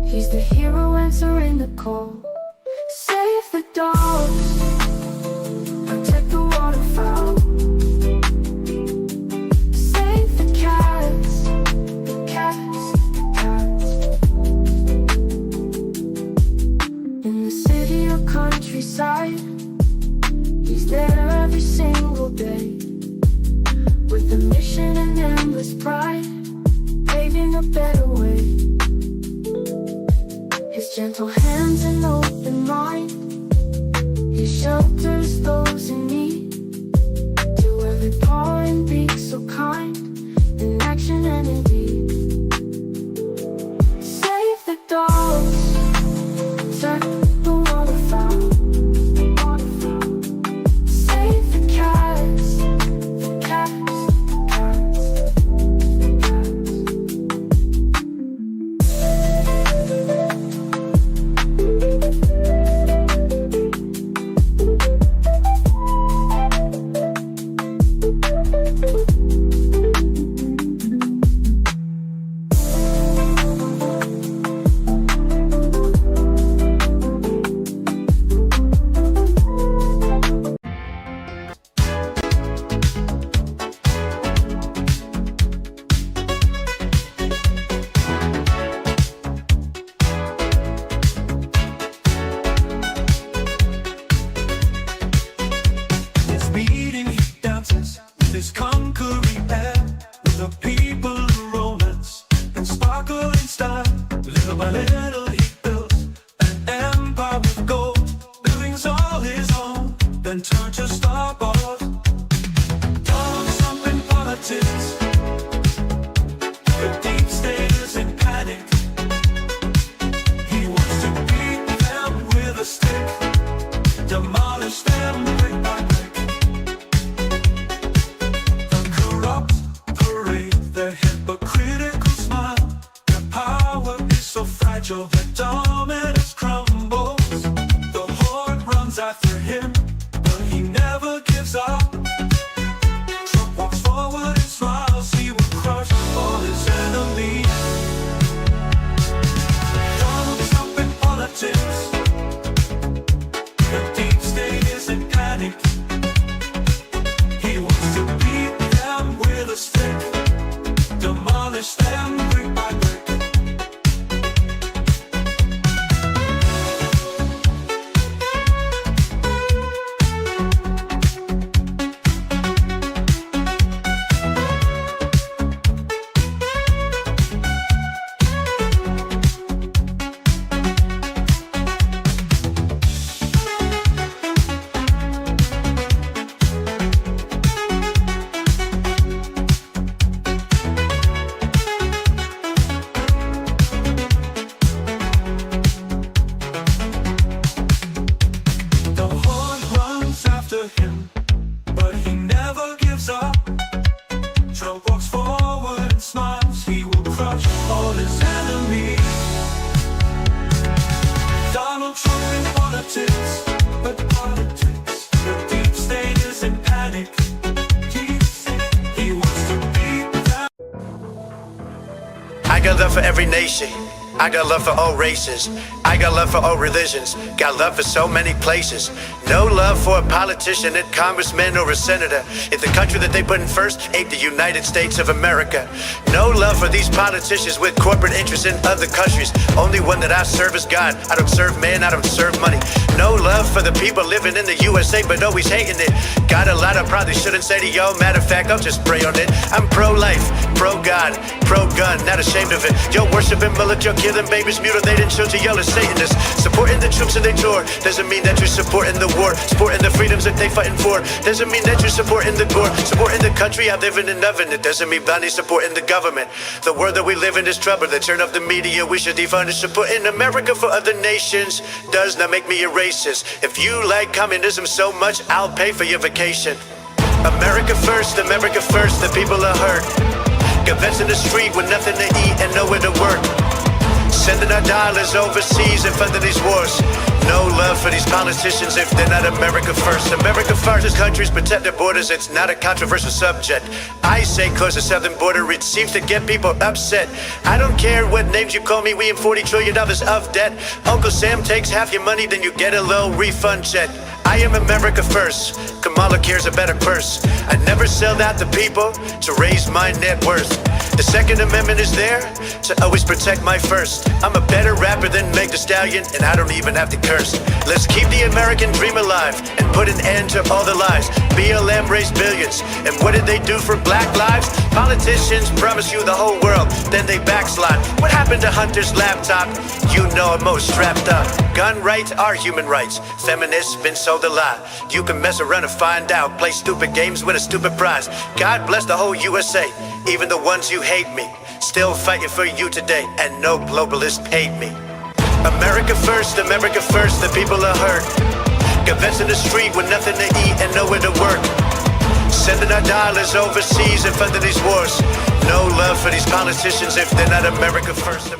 He's the hero answering the call. Save the dogs, protect the waterfowl. Save the cats, the cats, the cats. In the city or countryside, he's there every single day, with a mission and endless pride, paving a better way. His gentle hands and open mind, he shelters those in need. To every paw and beak so kind, in action and in deed. Save the dogs, protect the waterfowl. Save the cats, the cats, the cats, the This meeting he dances with his conquering air, with the people of romance and sparkle in style. Little by little he builds an empire with gold, buildings all his own, then turn to starboard. Dogs up in politics, the deep state is in panic. He wants to beat them with a stick, demolish them brick by brick. The corrupt parade, their hypocritical smile, their power is so fragile that dominance crumbles. The horde runs after him, but he him, but he never gives up. Trump walks forward and smiles, he will crush all his enemies. Donald Trump in politics, but politics, the deep state is in panic. He wants to beat them. I got love for every nation. I got love for all races. I got love for all religions. Got love for so many places. No love for a politician, a congressman, or a senator if the country that they put in first ain't the United States of America. No love for these politicians with corporate interests in other countries. Only one that I serve is God. I don't serve man, I don't serve money. No love for the people living in the USA but always hating it. Got a lot I probably shouldn't say to y'all. Matter of fact, I'll just pray on it. I'm pro-life, pro-God, pro-gun, not ashamed of it. Yo, worshiping bullets, you're killing babies, mutilating children, y'all are Satanists. Supporting the troops in their tour doesn't mean that you're supporting the war. Supporting the freedoms that they fighting for doesn't mean that you're supporting the gore. Supporting the country I live in and loving it doesn't mean blindly supporting the government. The world that we live in is trouble. The turn of the media, we should defund it. Supporting America for other nations does not make me a racist. If you like communism so much, I'll pay for your vacation. America first, the people are hurt. Got vets in the street with nothing to eat and nowhere to work. Sending our dollars overseas and funding these wars. No love for these politicians if they're not America first. America first is countries protect their borders. It's not a controversial subject. I say cause the southern border, it seems to get people upset. I don't care what names you call me, we in $40 trillion of debt. Uncle Sam takes half your money, then you get a low refund check. I am America first. Kamala cares a better purse. I never sell out the people to raise my net worth. The Second Amendment is there to always protect my first. I'm a better rapper than Meg Thee Stallion, and I don't even have to curse. Let's keep the American dream alive and put an end to all the lies. BLM raised billions, and what did they do for black lives? Politicians promise you the whole world, then they backslide. What happened to Hunter's laptop? You know I'm most strapped up. Gun rights are human rights. Feminists been sold a lie. You can mess around and find out. Play stupid games, win a stupid prize. God bless the whole USA, even the ones you hate me. Still fighting for you today, and no globalist paid me. America first, the people are hurt. Got vets in the street with nothing to eat and nowhere to work. Sending our dollars overseas and funding these wars. No love for these politicians if they're not America first.